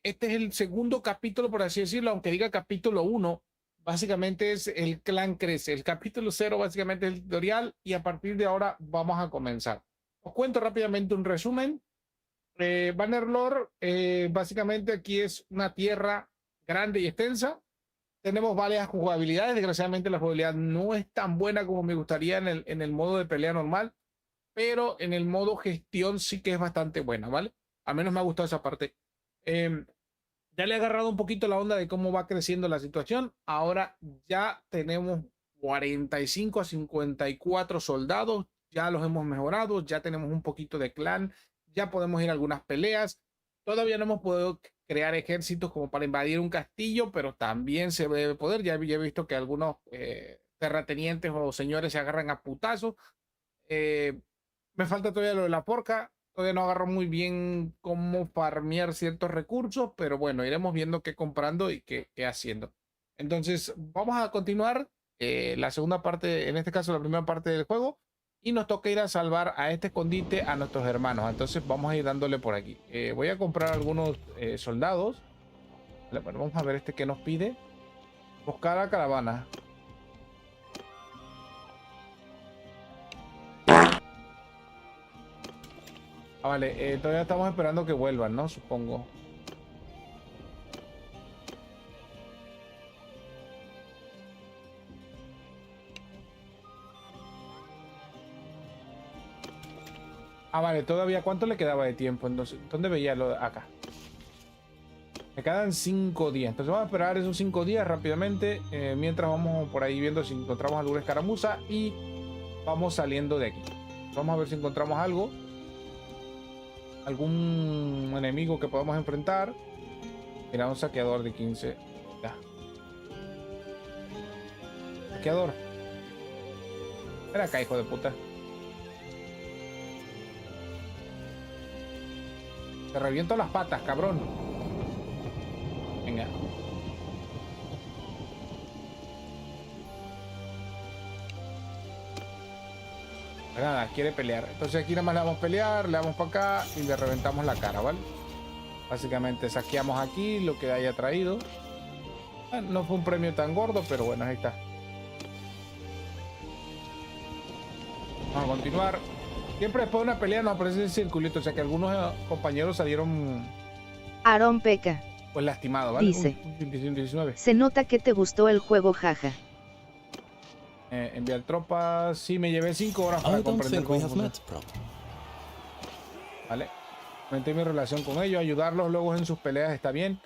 Este es el segundo capítulo, por así decirlo, aunque diga capítulo 1, básicamente es el clan crece. El capítulo 0 básicamente es el tutorial y a partir de ahora vamos a comenzar. Os cuento rápidamente un resumen. Bannerlord, básicamente aquí es una tierra grande y extensa. Tenemos varias jugabilidades. Desgraciadamente la jugabilidad no es tan buena como me gustaría en el modo de pelea normal, pero en el modo gestión sí que es bastante buena, ¿vale? Al menos me ha gustado esa parte. Ya le he agarrado un poquito la onda de cómo va creciendo la situación. Ahora ya tenemos 45 a 54 soldados. Ya los hemos mejorado. Ya tenemos un poquito de clan. Ya podemos ir a algunas peleas. Todavía no hemos podido crear ejércitos como para invadir un castillo, pero también se debe poder. Ya he visto que algunos terratenientes o señores se agarran a putazos. Me falta todavía lo de la porca. Todavía no agarro muy bien cómo farmear ciertos recursos, pero bueno, iremos viendo qué comprando y qué haciendo. Entonces, vamos a continuar la segunda parte, en este caso la primera parte del juego, y nos toca ir a salvar a este escondite a nuestros hermanos. Entonces, vamos a ir dándole por aquí. Voy a comprar algunos soldados. Bueno, vamos a ver este que nos pide. Buscar a caravana. Vale, todavía estamos esperando que vuelvan, ¿no? Supongo. Vale, todavía. ¿Cuánto le quedaba de tiempo? Entonces, ¿dónde veía lo de acá? Me quedan 5 días. Entonces vamos a esperar esos 5 días rápidamente. Mientras vamos por ahí viendo si encontramos alguna escaramuza. Y vamos saliendo de aquí. Vamos a ver si encontramos algo. Algún enemigo que podamos enfrentar. Mira, un saqueador de 15. Ya. Saqueador. Ven acá, hijo de puta. Te reviento las patas, cabrón. Venga. Nada, quiere pelear. Entonces aquí nada más le vamos a pelear, le damos para acá y le reventamos la cara, ¿vale? Básicamente saqueamos aquí lo que haya traído. Bueno, no fue un premio tan gordo, pero bueno, ahí está. Vamos a continuar. Siempre después de una pelea nos aparece el circulito, o sea que algunos compañeros salieron... Aaron Peca. Pues lastimado, ¿vale? Dice. 19. Se nota que te gustó el juego, jaja. Enviar tropas. Sí, me llevé 5 horas para comprender cómo funciona. Vale. Aumenté mi relación con ellos, ayudarlos luego en sus peleas está bien.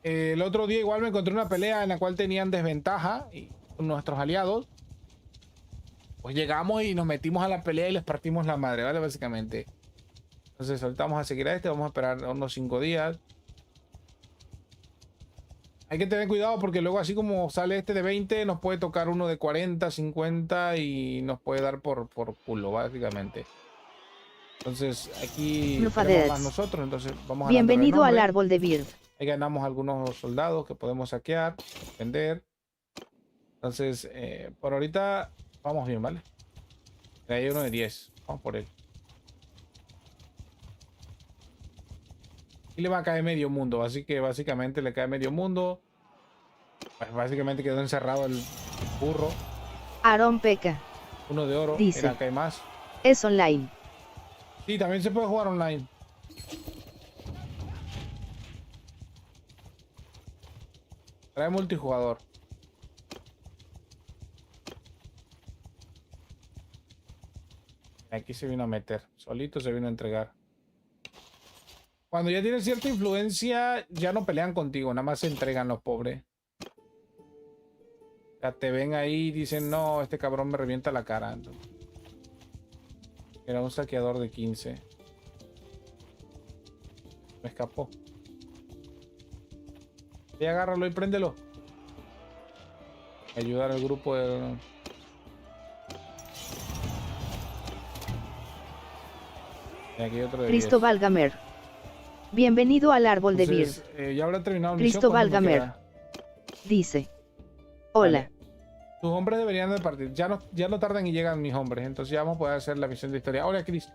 El otro día igual me encontré una pelea en la cual tenían desventaja y nuestros aliados. Pues llegamos y nos metimos a la pelea y les partimos la madre, ¿vale? Básicamente. Entonces ahorita vamos a seguir a este, vamos a esperar unos 5 días. Hay que tener cuidado porque luego así como sale este de 20, nos puede tocar uno de 40, 50 y nos puede dar por culo, básicamente. Entonces aquí tenemos más nosotros, entonces vamos a... Bienvenido al árbol de Bird. Ahí ganamos algunos soldados que podemos saquear, vender. Entonces, por ahorita vamos bien, ¿vale? Hay uno de 10, vamos por él. Y le va a caer medio mundo, así que básicamente le cae medio mundo. Pues básicamente quedó encerrado el burro. Aaron Peca. Uno de oro. Dice. Acá hay más. Es online. Sí, también se puede jugar online. Trae multijugador. Aquí se vino a meter. Solito se vino a entregar. Cuando ya tienen cierta influencia, ya no pelean contigo. Nada más se entregan los pobres. Ya te ven ahí y dicen, no, este cabrón me revienta la cara. Era un saqueador de 15. Me escapó. Y agárralo y préndelo. Ayudar al grupo de... Y aquí otro de Cristóbal Gamer. Bienvenido al árbol de Bird. Ya habrá terminado la misión. Cristóbal Gamer. Dice. Hola. Vale. Tus hombres deberían de partir. Ya no tardan y llegan mis hombres. Entonces ya vamos a poder hacer la misión de historia. Hola, Chris.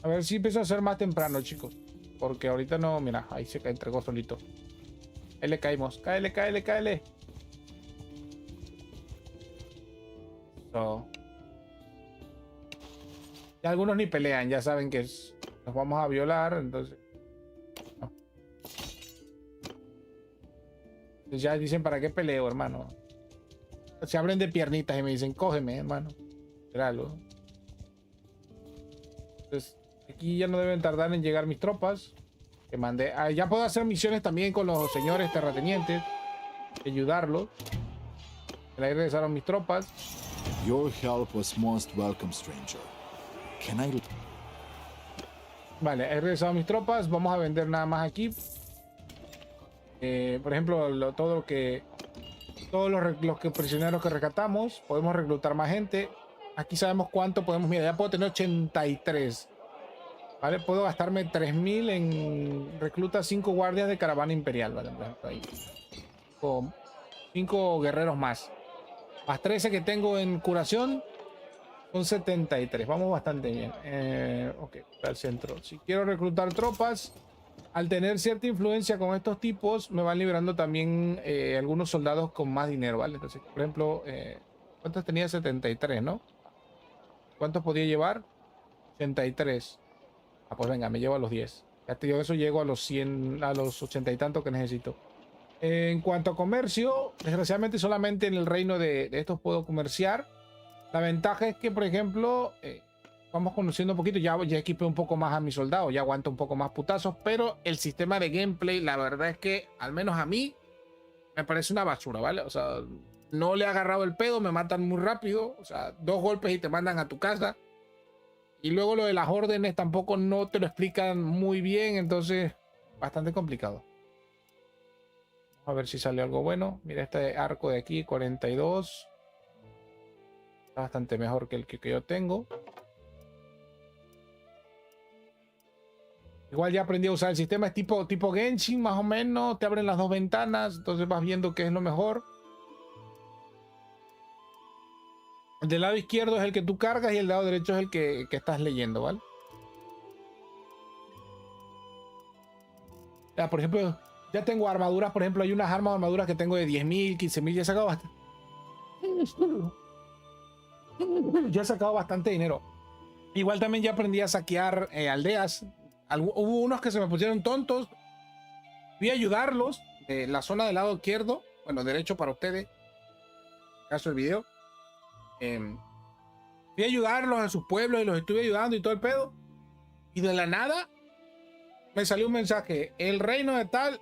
A ver si empiezo a hacer más temprano, chicos. Porque ahorita no, mira, ahí se entregó solito. Ahí le caímos. Cáele, cáele, cáele. So. Ya algunos ni pelean, ya saben que nos vamos a violar, entonces. No. Entonces ya dicen, ¿para qué peleo, hermano? Se abren de piernitas y me dicen, cógeme, hermano. Será algo. Entonces, aquí ya no deben tardar en llegar mis tropas. Que mandé. Ah, ya puedo hacer misiones también con los señores terratenientes. Ayudarlos. Ahí regresaron mis tropas. Your help was most welcome, stranger. Can I... Vale, he regresado mis tropas. Vamos a vender nada más aquí. Por ejemplo, todo lo que... Todos los prisioneros que rescatamos. Podemos reclutar más gente. Aquí sabemos cuánto podemos... Mira, ya puedo tener 83. Vale, puedo gastarme 3000 en... Recluta 5 guardias de caravana imperial. Vale, ahí. Con 5 guerreros más. Más 13 que tengo en curación. Son 73. Vamos bastante bien. Ok, al centro. Si quiero reclutar tropas, al tener cierta influencia con estos tipos, me van liberando también algunos soldados con más dinero, ¿vale? Entonces, por ejemplo, ¿cuántos tenía? 73, ¿no? ¿Cuántos podía llevar? 83. Ah, pues venga, me llevo a los 10. Ya te digo, eso llego a los 100, a los 80 y tanto que necesito. En cuanto a comercio, desgraciadamente solamente en el reino de estos puedo comerciar. La ventaja es que, por ejemplo, vamos conociendo un poquito, ya equipé un poco más a mi soldado, ya aguanto un poco más putazos, pero el sistema de gameplay, la verdad es que, al menos a mí, me parece una basura, ¿vale? O sea, no le he agarrado el pedo, me matan muy rápido, o sea, 2 golpes y te mandan a tu casa. Y luego lo de las órdenes tampoco no te lo explican muy bien, entonces, bastante complicado. Vamos a ver si sale algo bueno. Mira este arco de aquí, 42. Está bastante mejor que el que yo tengo. Igual ya aprendí a usar el sistema, es tipo Genshin más o menos. Te abren las 2 ventanas, entonces vas viendo qué es lo mejor. El del lado izquierdo es el que tú cargas y el lado derecho es el que estás leyendo, ¿vale? Ya, por ejemplo, ya tengo armaduras, por ejemplo, hay unas armaduras que tengo de 10.000, 15.000, ya he sacado bastante. Ya he sacado bastante dinero. Igual también ya aprendí a saquear aldeas. Hubo unos que se me pusieron tontos. Fui a ayudarlos de la zona del lado izquierdo, bueno, derecho para ustedes, caso del video. Fui a ayudarlos a sus pueblos y los estuve ayudando y todo el pedo. Y de la nada me salió un mensaje: el reino de tal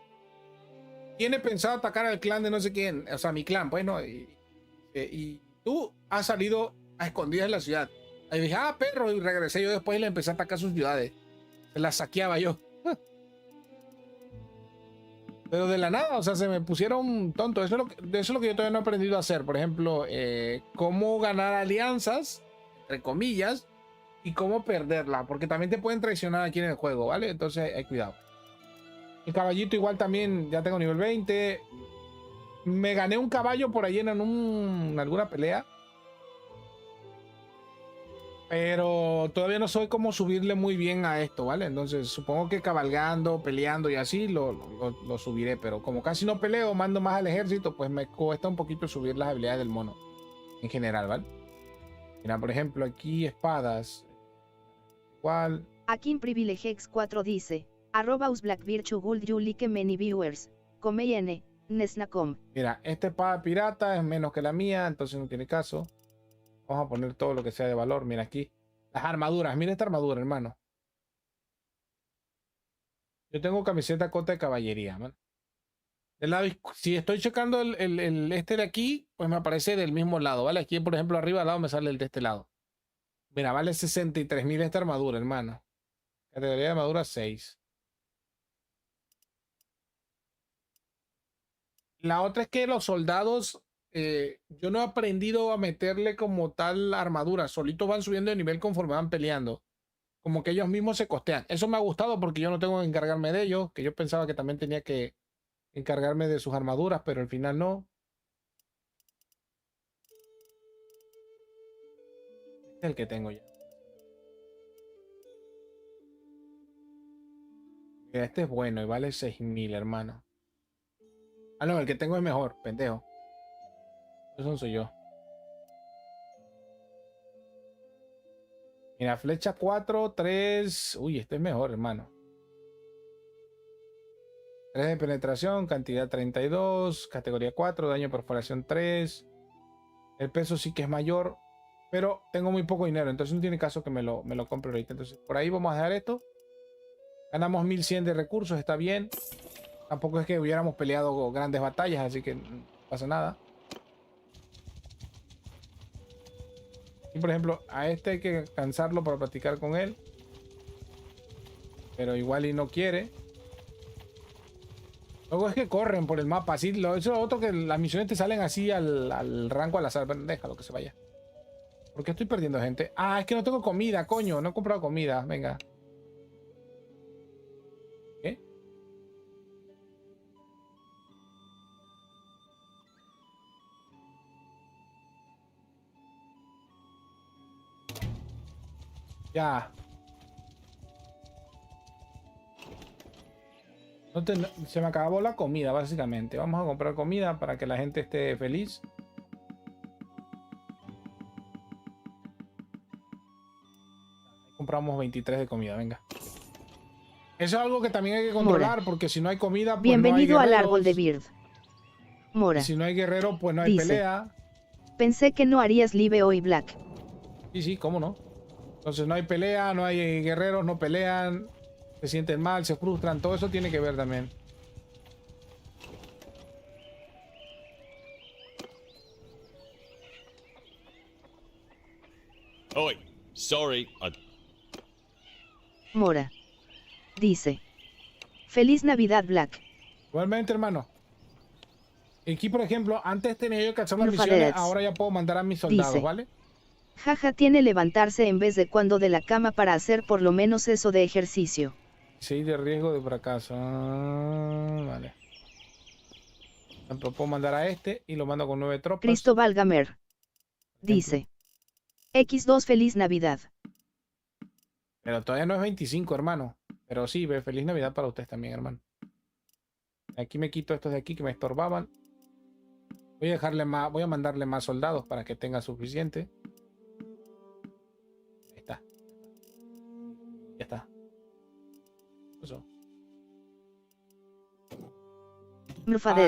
tiene pensado atacar al clan de no sé quién, o sea, mi clan, pues, ¿no? Y tú has salido a escondidas en la ciudad. Ahí dije, ah, perro, y regresé yo después y le empecé a atacar sus ciudades. Se las saqueaba yo. Pero de la nada, o sea, se me pusieron tontos. Eso es lo que yo todavía no he aprendido a hacer. Por ejemplo, cómo ganar alianzas, entre comillas, y cómo perderla. Porque también te pueden traicionar aquí en el juego, ¿vale? Entonces, hay cuidado. El caballito igual también, ya tengo nivel 20. Me gané un caballo por ahí en alguna pelea. Pero todavía no soy como subirle muy bien a esto, ¿vale? Entonces supongo que cabalgando, peleando y así lo subiré. Pero como casi no peleo, mando más al ejército, pues me cuesta un poquito subir las habilidades del mono. En general, ¿vale? Mira, por ejemplo, aquí espadas. Igual. Akin Privilegex 4 dice, @UXBLACKBIRDXU like many viewers, come Nesnacom. Mira, esta espada pirata es menos que la mía, entonces no tiene caso. Vamos a poner todo lo que sea de valor. Mira aquí. Las armaduras. Mira esta armadura, hermano. Yo tengo camiseta cota de caballería, man. Del lado, si estoy checando el este de aquí, pues me aparece del mismo lado, ¿vale? Aquí, por ejemplo, arriba al lado me sale el de este lado. Mira, vale 63.000 esta armadura, hermano. Categoría de armadura 6. La otra es que los soldados, yo no he aprendido a meterle como tal armadura. Solitos van subiendo de nivel conforme van peleando. Como que ellos mismos se costean. Eso me ha gustado porque yo no tengo que encargarme de ellos, que yo pensaba que también tenía que encargarme de sus armaduras, pero al final no. Este es el que tengo ya. Mira, este es bueno y vale 6.000, hermano. Ah, no, el que tengo es mejor, pendejo. Eso soy yo. Mira, flecha 4, 3. Uy, este es mejor, hermano. 3 de penetración, cantidad 32, categoría 4, daño perforación 3. El peso sí que es mayor, pero tengo muy poco dinero, entonces no tiene caso que me lo compre ahorita. Entonces, por ahí vamos a dejar esto. Ganamos 1100 de recursos, está bien. Tampoco es que hubiéramos peleado grandes batallas, así que no pasa nada. Y por ejemplo, a este hay que cansarlo para practicar con él. Pero igual y no quiere. Luego es que corren por el mapa, así. Eso es otro que las misiones te salen así al rango al azar. Déjalo que se vaya. ¿Por qué estoy perdiendo gente? Ah, es que no tengo comida, coño. No he comprado comida. Venga. ¿Qué? Ya. Se me acabó la comida, básicamente. Vamos a comprar comida para que la gente esté feliz. Compramos 23 de comida, venga. Eso es algo que también hay que controlar, Mora. porque si no hay comida, pues Bienvenido no hay al guerreros. árbol de Bird. Mora. Y si no hay guerrero, pues no hay Dice. pelea. Pensé que no harías live hoy, Black. Sí, sí, cómo no. Entonces no hay pelea, no hay guerreros, no pelean, se sienten mal, se frustran, todo eso tiene que ver también. Oi, sorry, Mora. Dice. Feliz Navidad, Black. Igualmente, hermano. Aquí, por ejemplo, antes tenía yo que hacer las Alpha misiones, Deaths. ahora ya puedo mandar a mis soldados, Dice. ¿vale? Jaja, tiene levantarse en vez de cuando de la cama para hacer por lo menos eso de ejercicio. 6 de riesgo de fracaso. Vale. Puedo mandar a este y lo mando con 9 tropas. Cristo Valgamer. Dice. X2 Feliz Navidad. Pero todavía no es 25, hermano. Pero sí, feliz Navidad para ustedes también, hermano. Aquí me quito estos de aquí que me estorbaban. Voy a dejarle más, voy a mandarle más soldados para que tenga suficiente. Ahí está. Ya está. Eso.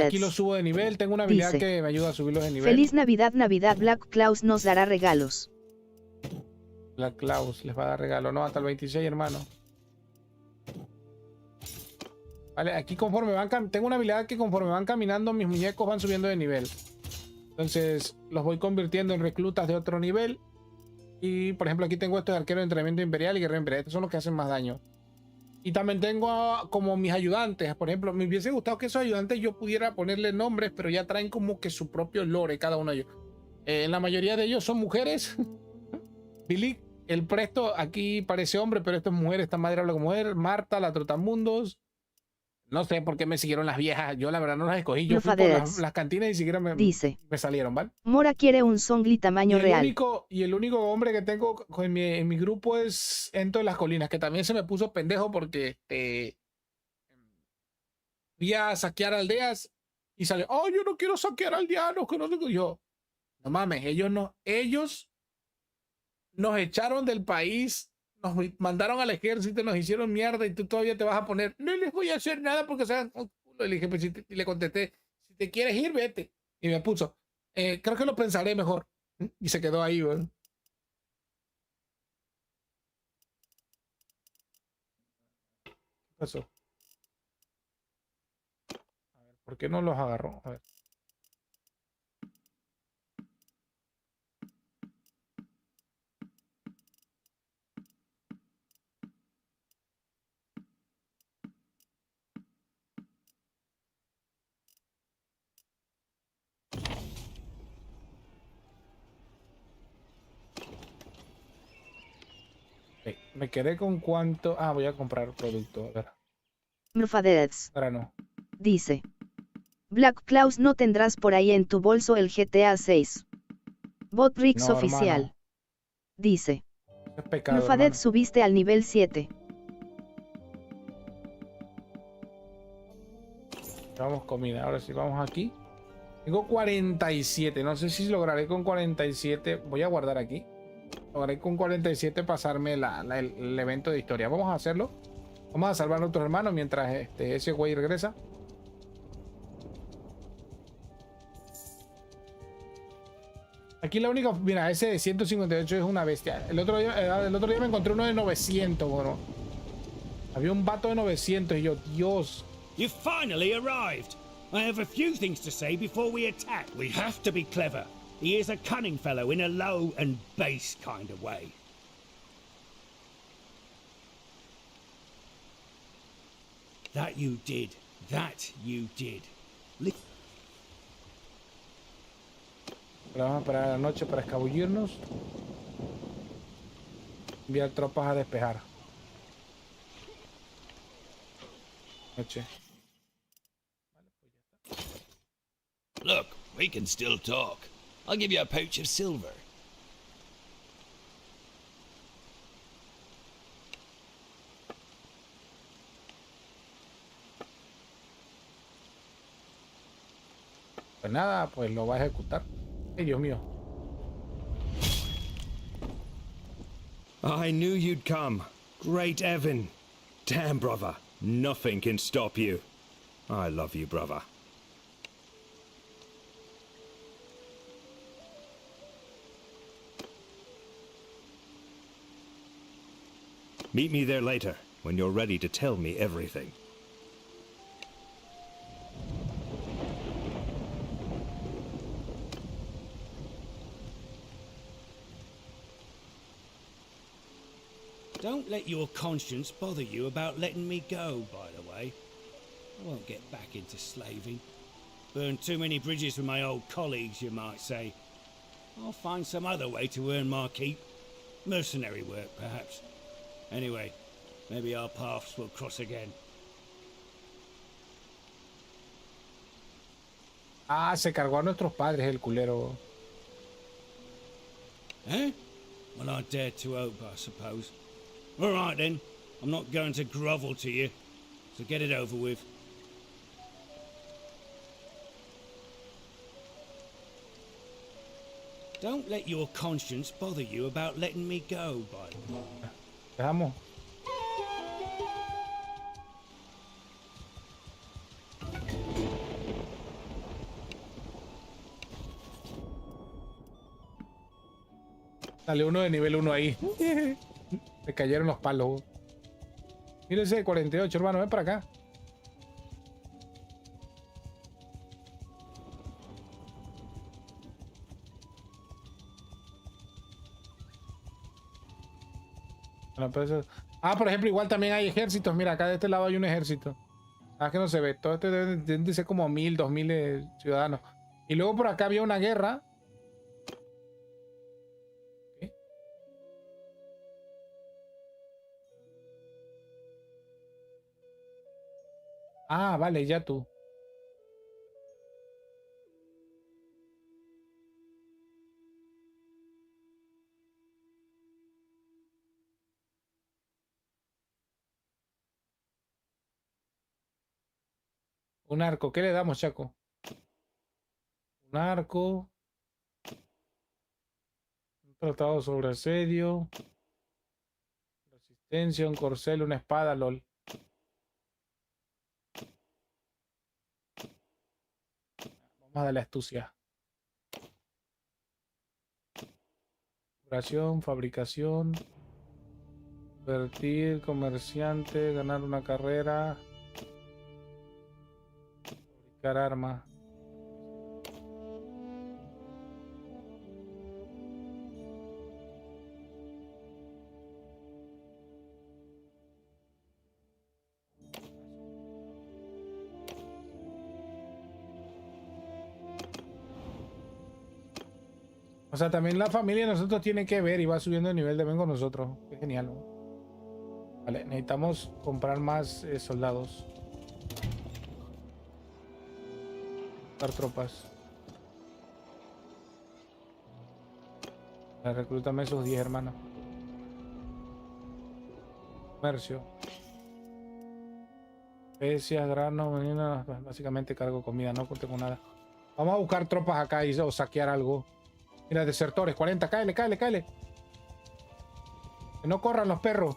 Aquí lo subo de nivel. Tengo una habilidad Dice. que me ayuda a subirlos de nivel. Feliz Navidad, Navidad. Black Claus nos dará regalos. La Klaus les va a dar regalo. No, hasta el 26, hermano. Vale, aquí conforme van... Tengo una habilidad que conforme van caminando, mis muñecos van subiendo de nivel. Entonces, los voy convirtiendo en reclutas de otro nivel. Y, por ejemplo, aquí tengo estos de arquero de entrenamiento imperial y guerrero imperial. Estos son los que hacen más daño. Y también tengo como mis ayudantes. Por ejemplo, me hubiese gustado que esos ayudantes yo pudiera ponerle nombres, pero ya traen como que su propio lore cada uno de ellos. La mayoría de ellos son mujeres. Billy, el Presto aquí parece hombre, pero esto es mujer. Esta madre habla como mujer. Marta, la Trotamundos. No sé por qué me siguieron las viejas. Yo la verdad no las escogí. Yo fui por las cantinas y siquiera me salieron, ¿vale? Mora quiere un Songli tamaño real. Y el único hombre que tengo en mi grupo es Ento de las Colinas, que también se me puso pendejo porque fui a saquear aldeas y salió, oh, yo no quiero saquear aldeanos, que no sé qué. Yo, no mames, ellos nos echaron del país, nos mandaron al ejército, nos hicieron mierda y tú todavía te vas a poner, no les voy a hacer nada porque sean un culo. Y le dije, pues, y le contesté, si te quieres ir, vete. Y me puso, creo que lo pensaré mejor. Y se quedó ahí, güey. ¿Qué pasó? A ver, ¿por qué no los agarró? A ver. Me quedé con cuánto. Ah, voy a comprar producto. A ver. Mrfadeds. Ahora no. Dice. Black Claus, no tendrás por ahí en tu bolso el GTA 6. Botrix No, oficial. hermano. Dice. Es pecado, Mrfadeds, subiste al nivel 7. Llevamos comida. Ahora sí, vamos aquí. Tengo 47. No sé si lograré con 47. Voy a guardar aquí. Lograré con 47 pasarme el evento de historia. Vamos a hacerlo. Vamos a salvar a nuestros hermanos mientras ese güey regresa. Aquí la única... Mira, ese de 158 es una bestia. El otro día me encontré uno de 900, bueno. Había un vato de 900 y yo, Dios. You've finally arrived. I have a few things to say before we attack. We have to be clever. He is a cunning fellow in a low and base kind of way. That you did. That you did. Vamos a esperar a la noche para escabullirnos. Enviar tropas a despejar. Noche. Look, we can still talk. I'll give you a pouch of silver. Pues nada, pues lo va a ejecutar. Ay, Dios mío. I knew you'd come. Great Evan. Damn, brother. Nothing can stop you. I love you, brother. Meet me there later, when you're ready to tell me everything. Don't let your conscience bother you about letting me go, by the way. I won't get back into slaving. Burned too many bridges with my old colleagues, you might say. I'll find some other way to earn my keep. Mercenary work, perhaps. Anyway, maybe our paths will cross again. Ah, se cargó a nuestros padres el culero. Eh? Well, I dare to hope, I suppose. All right, then. I'm not going to grovel to you, so get it over with. Don't let your conscience bother you about letting me go, by the way. Dejamos. Dale uno de nivel 1 ahí. Me cayeron los palos. Mira ese de 48, hermano. Ven para acá. Bueno, pues por ejemplo, igual también hay ejércitos. Mira, acá de este lado hay un ejército. Ah, que no se ve. Todo este deben de ser como 1000, 2000 ciudadanos. Y luego por acá había una guerra. ¿Qué? Ah, vale, ya tú. Un arco. ¿Qué le damos, Chaco? Un arco. Un tratado sobre asedio. Resistencia, un corcel, una espada, lol. Vamos a darle astucia. Curación, fabricación. Convertir, comerciante, ganar una carrera. Fabricar armas. O sea, también la familia de nosotros tiene que ver y va subiendo el nivel de con nosotros. Qué genial, ¿no? Vale, necesitamos comprar más soldados. Dar tropas. Reclútame esos 10 hermanos. Comercio. Especias, grano, veneno, básicamente cargo comida, no tengo nada. Vamos a buscar tropas acá o saquear algo. Mira, desertores, 40, cáele, cáele, cáele. Que no corran los perros.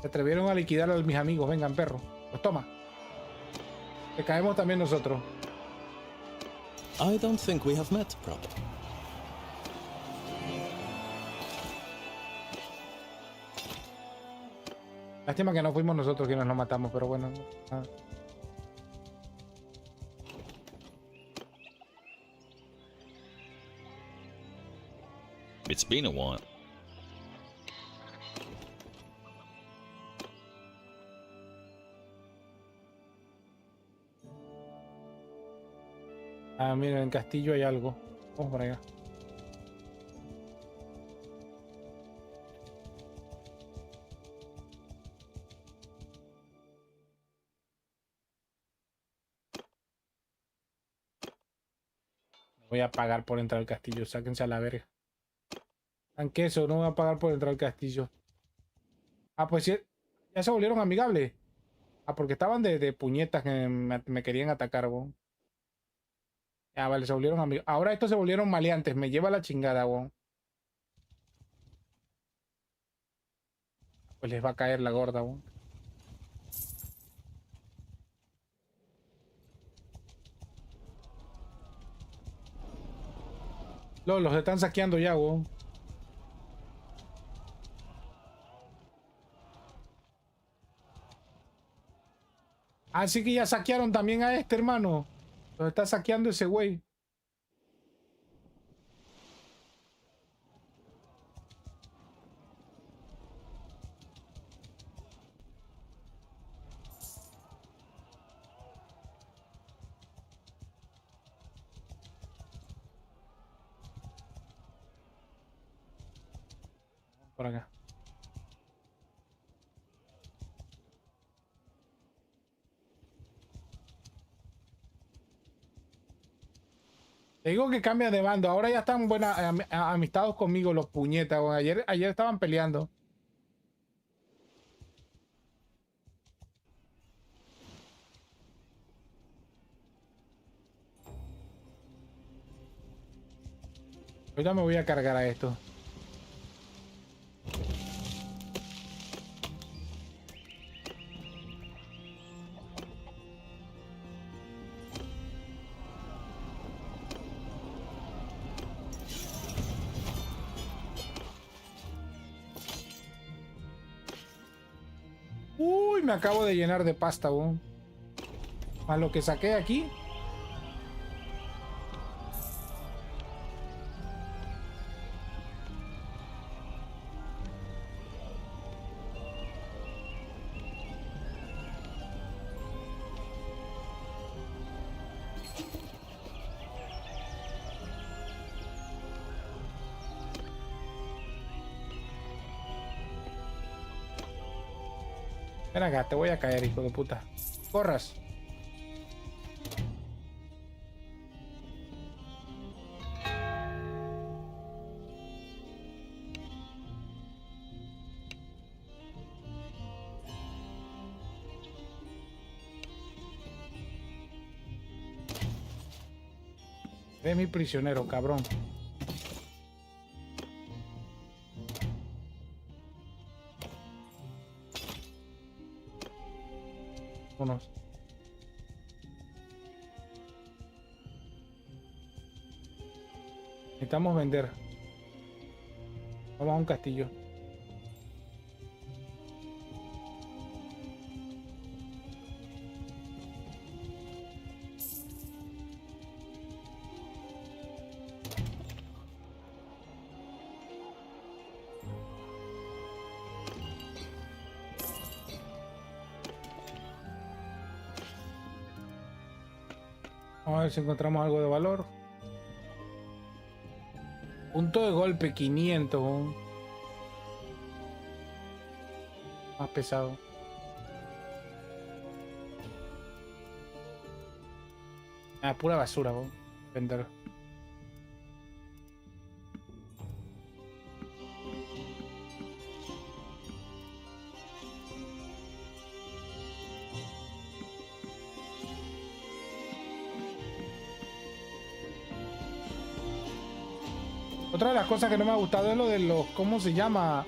Se atrevieron a liquidar a mis amigos, vengan perros. Pues toma. Que caemos también nosotros. I don't think we have met properly. Lástima que no fuimos nosotros quienes nos matamos, pero bueno. Nada. It's been a while. Ah, mira, en el castillo hay algo. Vamos por allá. Voy a pagar por entrar al castillo. Sáquense a la verga. Aunque eso, no voy a pagar por entrar al castillo. Ah, pues ya se volvieron amigables. Ah, porque estaban de puñetas que me querían atacar, weón. Ah, vale, se volvieron amigos. Ahora estos se volvieron maleantes. Me lleva la chingada, weón. Pues les va a caer la gorda, weón. Los están saqueando ya, weón. Así que ya saquearon también a este, hermano. Los está saqueando ese güey. Por acá. Te digo que cambia de bando. Ahora ya están buenas amistados conmigo los puñetas. Weón. Ayer estaban peleando. Ahorita me voy a cargar a esto. Uy, me acabo de llenar de pasta, weón. Más lo que saqué aquí. Ven acá, te voy a caer, hijo de puta. Corras. Eres mi prisionero, cabrón. Unos. Necesitamos vender. Vamos a un castillo. Vamos a ver si encontramos algo de valor. Punto de golpe 500. ¿No? Más pesado. Ah, pura basura. ¿No? Vender. Otra de las cosas que no me ha gustado es lo de los, ¿cómo se llama?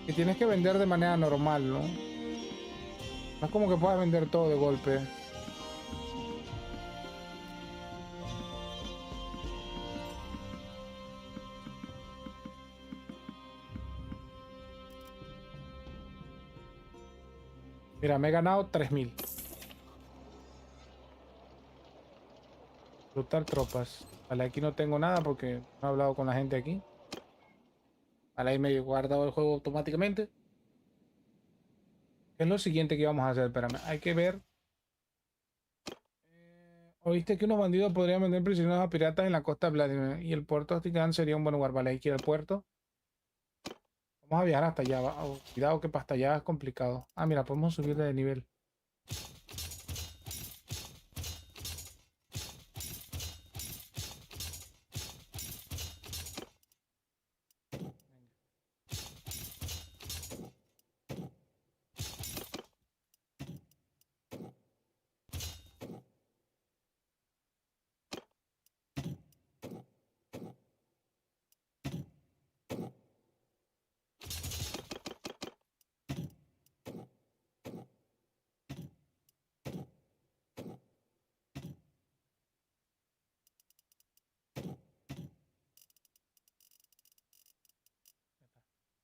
Que tienes que vender de manera normal, ¿no? No es como que puedas vender todo de golpe. Mira, me he ganado 3000. Reclutar tropas. Vale, aquí no tengo nada porque no he hablado con la gente aquí. Vale, ahí me he guardado el juego automáticamente. ¿Qué es lo siguiente que vamos a hacer? Espérame, hay que ver. Oíste que unos bandidos podrían vender prisioneros a piratas en la costa de Vladimir y el puerto de Ticán sería un buen lugar. Vale, hay que ir al puerto. Vamos a viajar hasta allá. Oh, cuidado que para hasta allá es complicado. Ah, mira, podemos subir de nivel.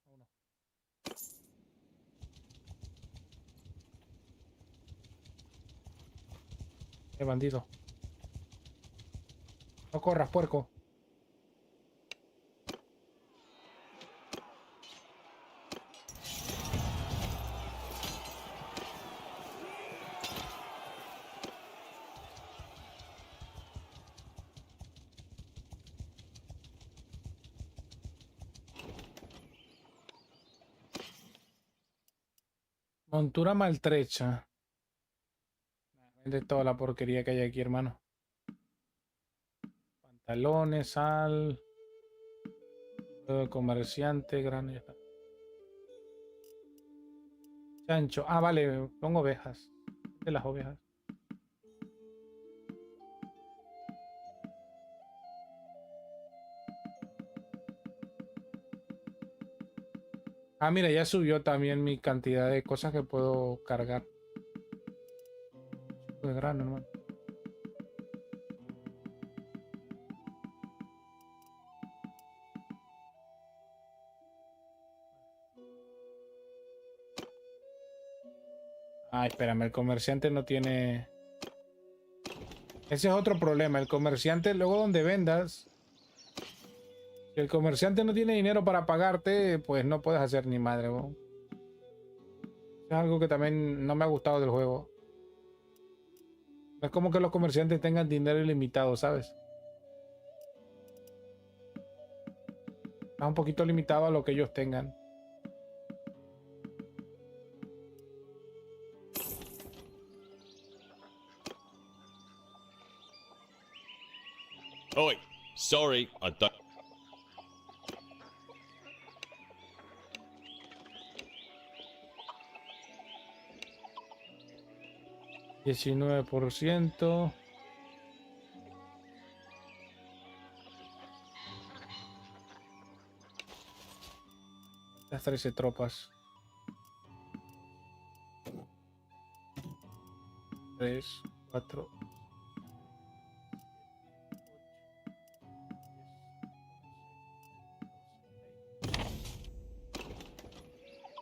Vámonos. Bandido. No corras, puerco. Montura maltrecha. Vende toda la porquería que hay aquí, hermano. Pantalones, sal. Comerciante, grano, ya está. Chancho. Ah, vale, pongo ovejas. De las ovejas. Ah, mira, ya subió también mi cantidad de cosas que puedo cargar. De grano, hermano. Ah, espérame, el comerciante no tiene... Ese es otro problema. El comerciante, luego donde vendas, si el comerciante no tiene dinero para pagarte, pues no puedes hacer ni madre, ¿no? Es algo que también no me ha gustado del juego. No es como que los comerciantes tengan dinero ilimitado, ¿sabes? Está un poquito limitado a lo que ellos tengan. Oi, sorry, I don't. 19%. Las 13 tropas. 3, 4.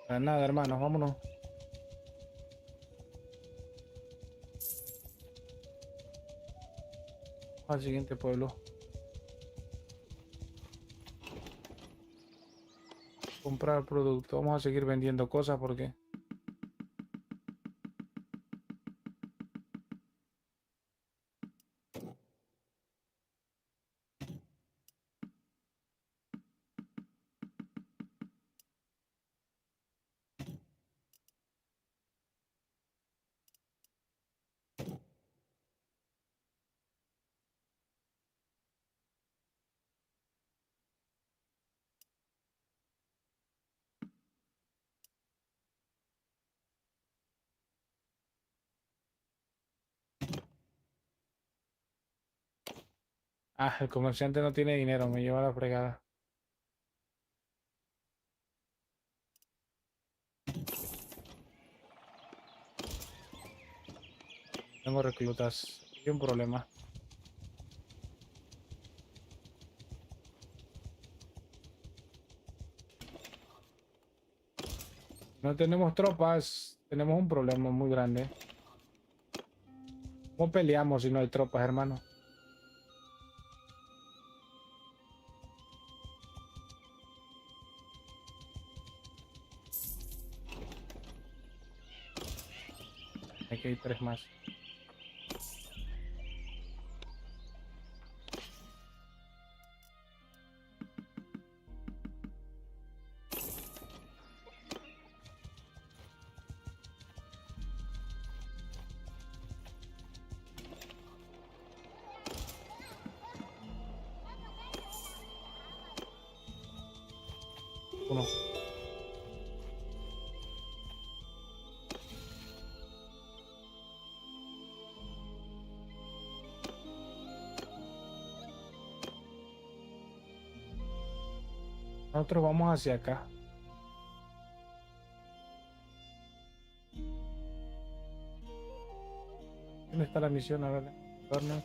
Para nada, hermanos, vámonos. Al siguiente pueblo. Comprar producto. Vamos a seguir vendiendo cosas porque... Ah, el comerciante no tiene dinero, me lleva la fregada. Tengo reclutas. Hay un problema. No tenemos tropas. Tenemos un problema muy grande. ¿Cómo peleamos si no hay tropas, hermano? Aquí hay 3 más. Uno. Nosotros vamos hacia acá. ¿Dónde está la misión? A ver, torno.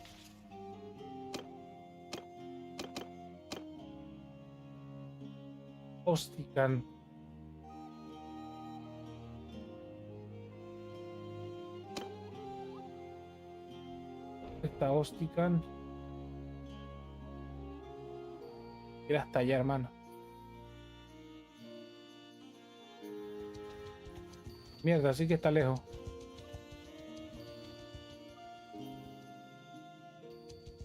Ostican. Esta Ostican. Ir hasta allá, hermano. Mierda, sí que está lejos.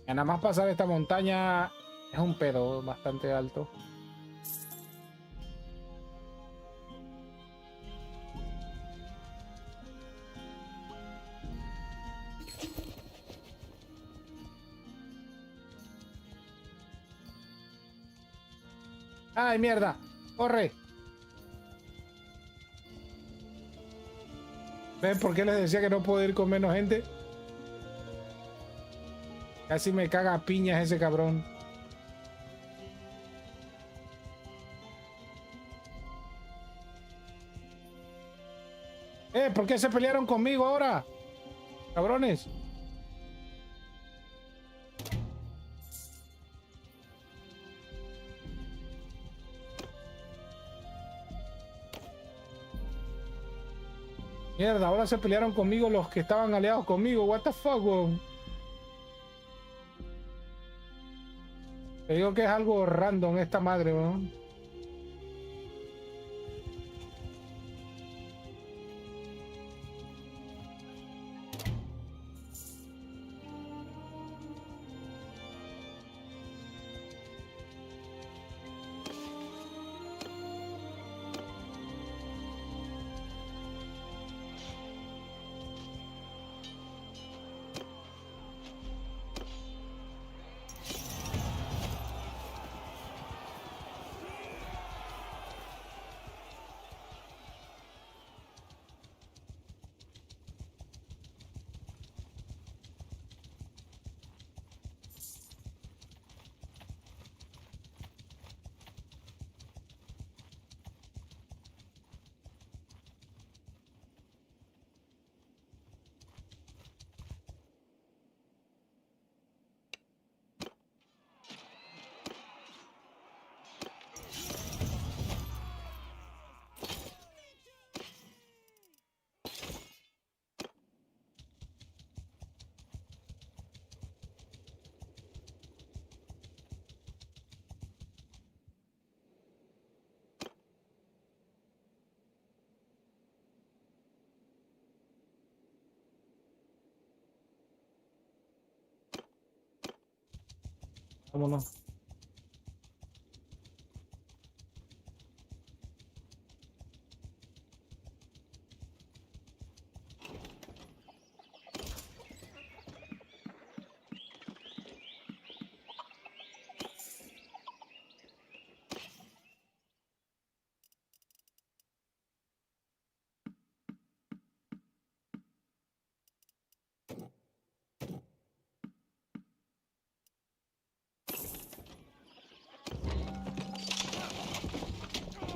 Y nada más pasar esta montaña es un pedo bastante alto. ¡Ay, mierda! ¡Corre! ¿Ven por qué les decía que no puedo ir con menos gente? Casi me caga a piñas ese cabrón. ¿Por qué se pelearon conmigo ahora? Cabrones. Mierda, ahora se pelearon conmigo los que estaban aliados conmigo. What the fuck, weón. Te digo que es algo random esta madre, weón. Vámonos.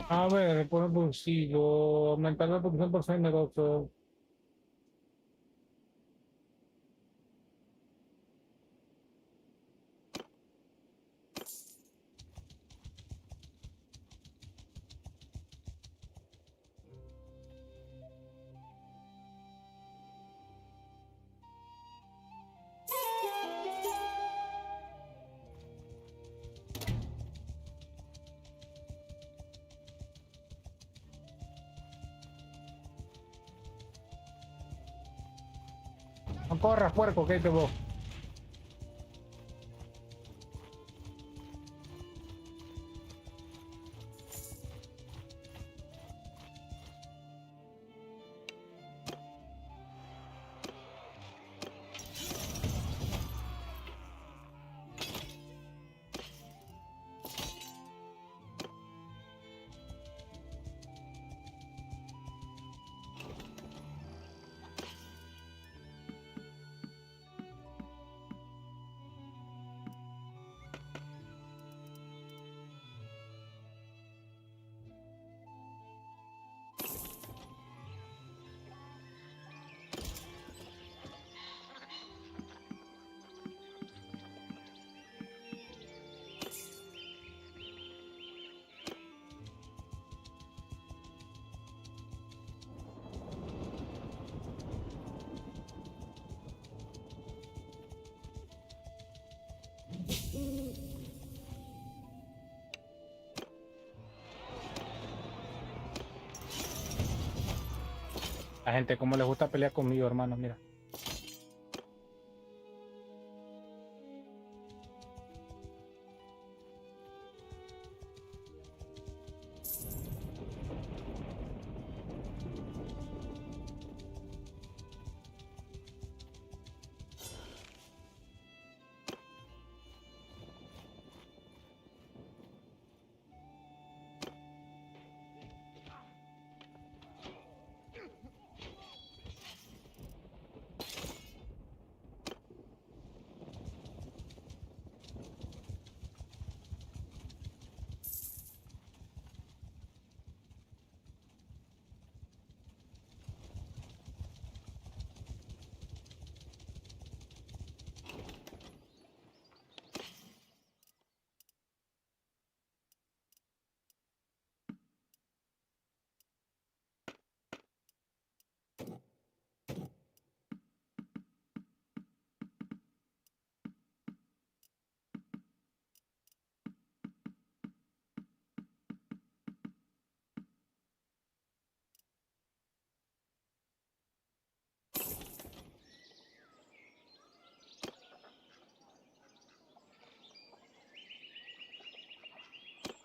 A ver, por el bolsillo, aumentar la producción por 6 negocios. No corras, puerco, que te voy. La gente como les gusta pelear conmigo, hermano, mira.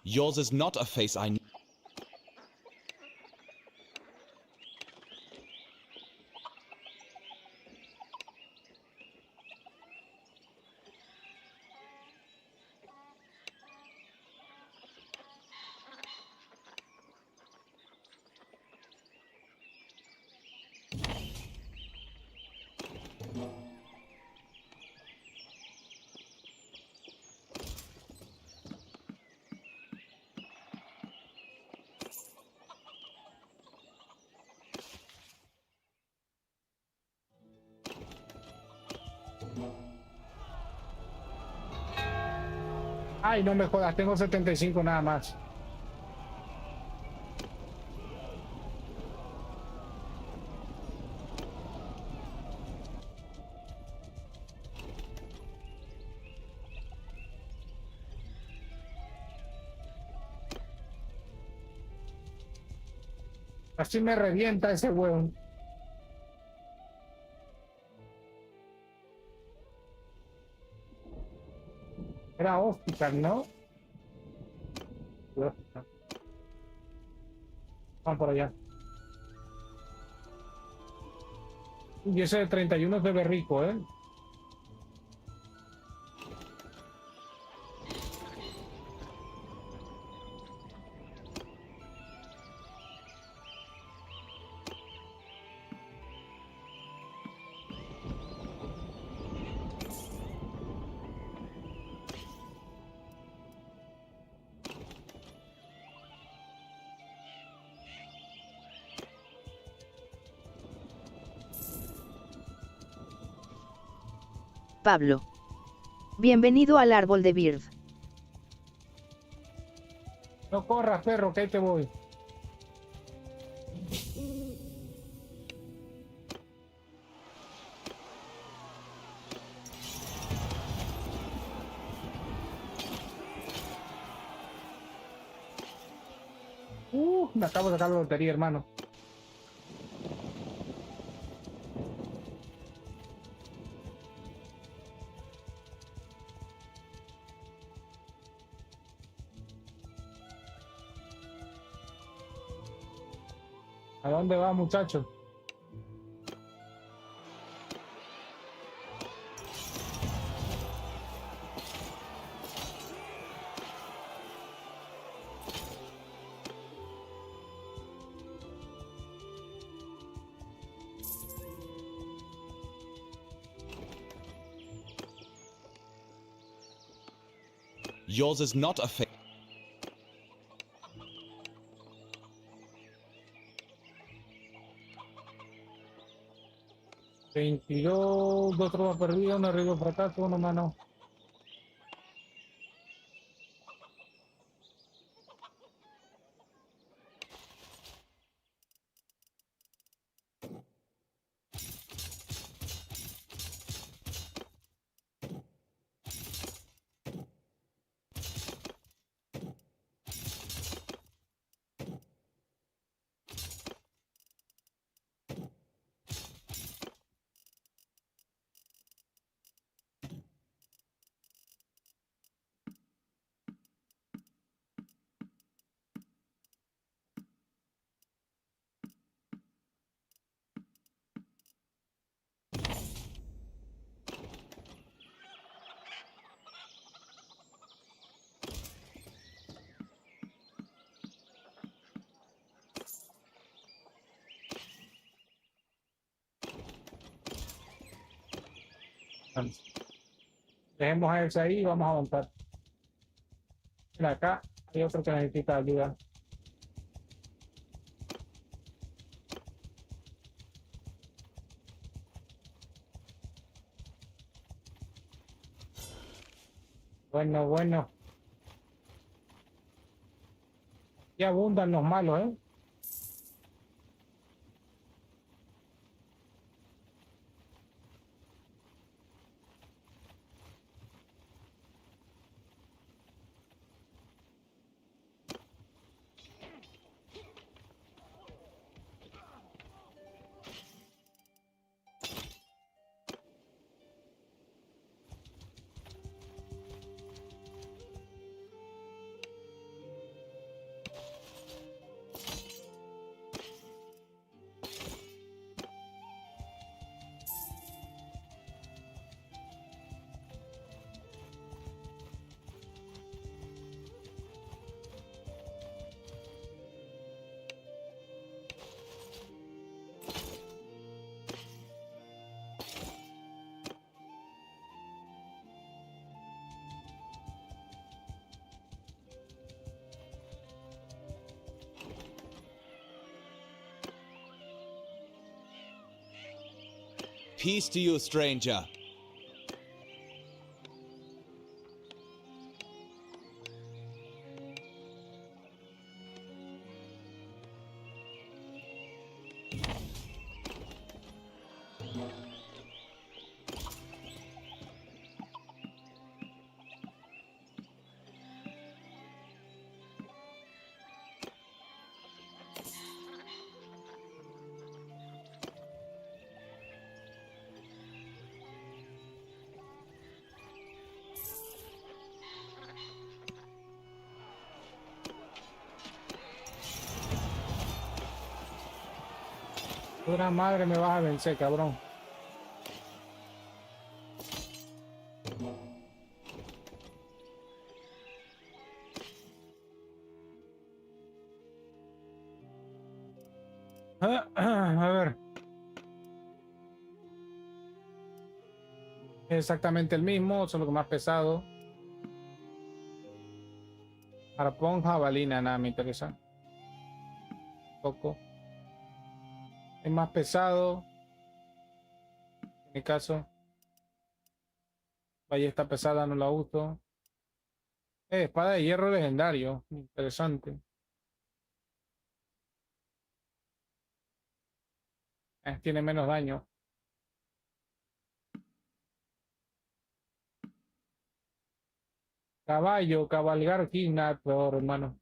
Yours is not a face I need. Ay, no me jodas, tengo 75 nada más. Así me revienta ese hueón. Era hospital, ¿no? Van por allá. Y ese de 31 se ve rico, ¿eh? Pablo. Bienvenido al árbol de Bird. No corras, perro, que ahí te voy. Me acabo de sacar la lotería, hermano. ¿A dónde va, muchacho? Yours is not a fake. 22, dos tropas perdidas, un arribo fracaso, una mano. Dejemos a ese ahí y vamos a avanzar. Mira, acá hay otro que necesita ayuda. Bueno, bueno. Ya abundan los malos, ¿eh? Peace to you, stranger. Pura madre me vas a vencer, cabrón. A ver. Exactamente el mismo, solo que más pesado. Arpón, jabalina, nada me interesa. Poco. Es más pesado. En mi caso. Ballesta pesada no la uso. Espada de hierro legendario. Interesante. Tiene menos daño. Caballo, cabalgar, kidnap, peor, hermano.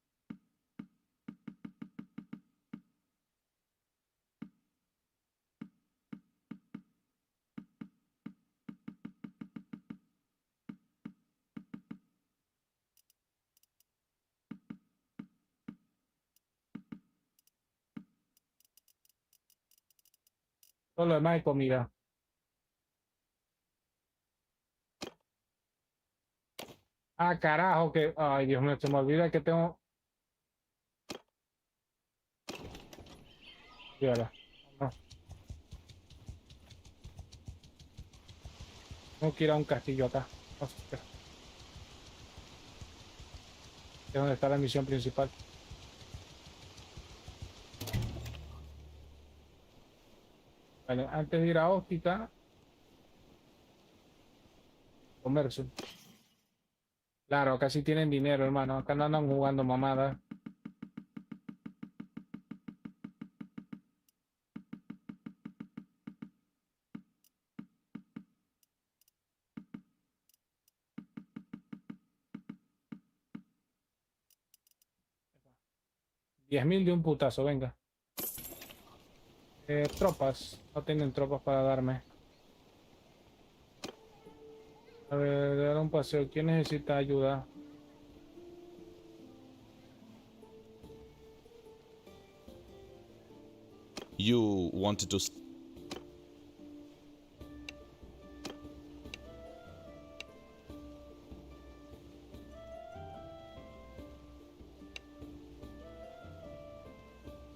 Todo lo demás es comida. Ah, carajo, que... Ay, Dios mío, se me olvida que tengo... Fíjala. No, tengo que ir a un castillo acá. No sé, espera. Es donde está la misión principal. Vale, antes de ir a óptica, comercio. Claro, acá sí tienen dinero, hermano. Acá no andan jugando mamadas. $10.000 de un putazo, venga. Tropas. No tienen tropas para darme. A ver, dar un paseo. ¿Quién necesita ayuda? You wanted to...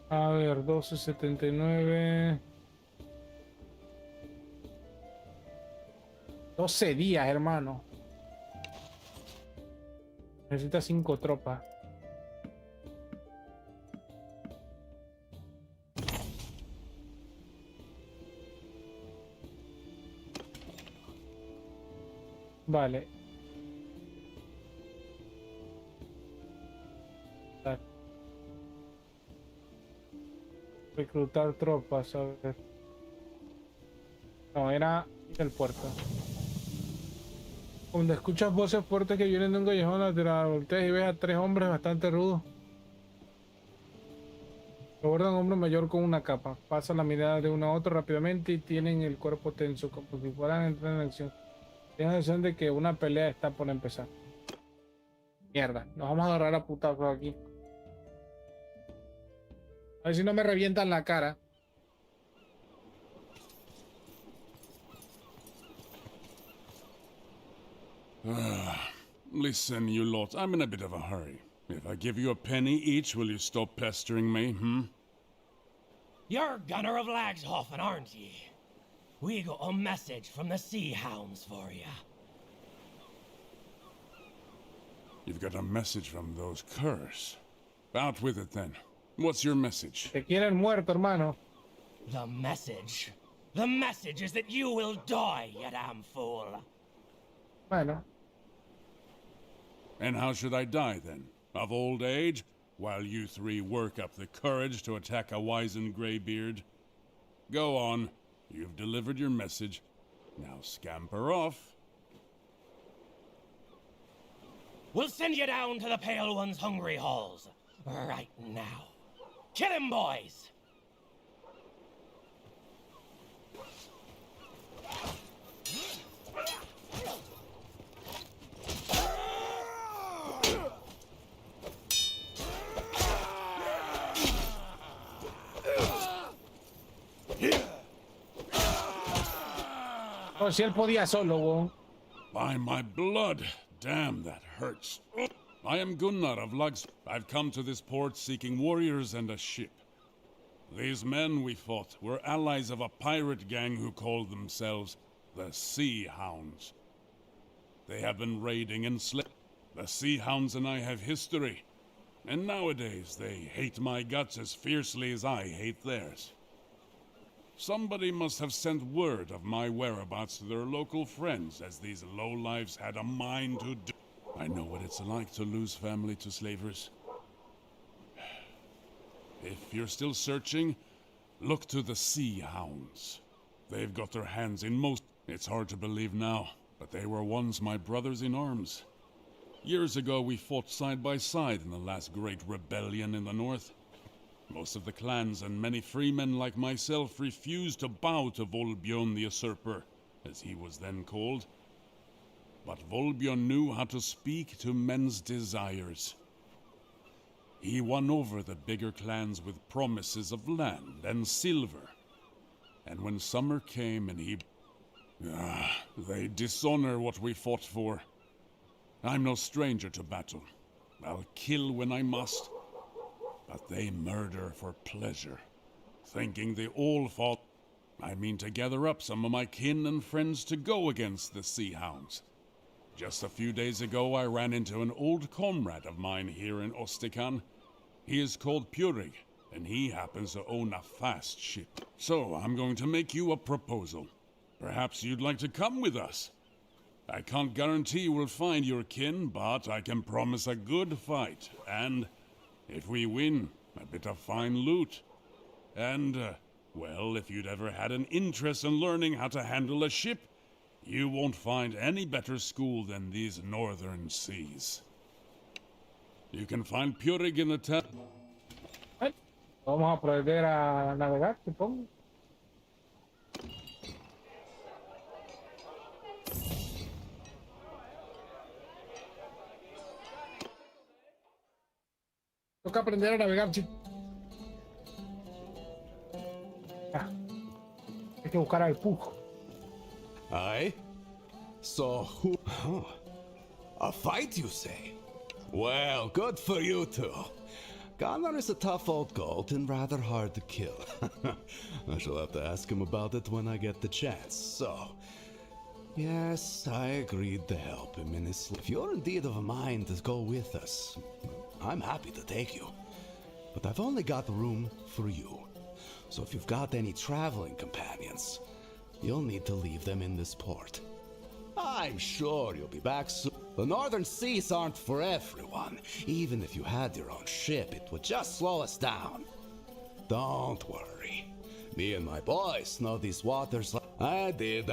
A ver, 12.79. 12 días, hermano. Necesita 5 tropas. Vale. Reclutar tropas, a ver. No, era el puerto. Cuando escuchas voces fuertes que vienen de un callejón lateral, volteas y ves a 3 hombres bastante rudos. Abordan a un hombre mayor con una capa. Pasan la mirada de uno a otro rápidamente y tienen el cuerpo tenso, como si fueran a entrar en acción. Tienen la sensación de que una pelea está por empezar. Mierda, nos vamos a agarrar a putazos aquí. A ver si no me revientan la cara. Listen, you lot, I'm in a bit of a hurry. If I give you a penny each, will you stop pestering me, You're Gunner of Lagshofen, aren't ye? We got a message from the Sea Hounds for ya. You've got a message from those curs. Out with it, then. What's your message? Te quieren muerto, hermano. The message? The message is that you will die, you damn fool. Bueno. And how should I die, then? Of old age? While you three work up the courage to attack a wizened graybeard? Go on. You've delivered your message. Now scamper off. We'll send you down to the Pale One's hungry halls. Right now. Kill him, boys! Oh, si él podía solo, weón. By my blood, damn, that hurts. I am Gunnar of Lugs. I've come to this port seeking warriors and a ship. These men we fought were allies of a pirate gang who called themselves the Sea Hounds. They have been raiding and slaying. The Sea Hounds and I have history. And nowadays they hate my guts as fiercely as I hate theirs. Somebody must have sent word of my whereabouts to their local friends, as these lowlifes had a mind to do. I know what it's like to lose family to slavers. If you're still searching, look to the Sea Hounds. They've got their hands in most... It's hard to believe now, but they were once my brothers in arms. Years ago we fought side by side in the last great rebellion in the north. Most of the clans and many freemen like myself refused to bow to Volbjörn the Usurper, as he was then called. But Volbjörn knew how to speak to men's desires. He won over the bigger clans with promises of land and silver. And when summer came and they dishonor what we fought for. I'm no stranger to battle. I'll kill when I must. But they murder for pleasure, thinking they all fought. I mean to gather up some of my kin and friends to go against the Sea Hounds. Just a few days ago, I ran into an old comrade of mine here in Ostikan. He is called Purig, and he happens to own a fast ship. So I'm going to make you a proposal. Perhaps you'd like to come with us. I can't guarantee we'll find your kin, but I can promise a good fight. And if we win, a bit of fine loot. And, well, if you'd ever had an interest in learning how to handle a ship, you won't find any better school than these northern seas. You can find Purig in the town. Vamos a aprender a navegar, supongo. Toca aprender a navegar, chicos. Hay que buscar al Pug. Aye? So who... Huh. A fight, you say? Well, good for you two. Gunnar is a tough old goat and rather hard to kill. I shall have to ask him about it when I get the chance, so... Yes, I agreed to help him in his... If you're indeed of a mind to go with us, I'm happy to take you. But I've only got room for you. So if you've got any traveling companions, you'll need to leave them in this port. I'm sure you'll be back soon. The northern seas aren't for everyone. Even if you had your own ship, it would just slow us down. Don't worry. Me and my boys know these waters. I did.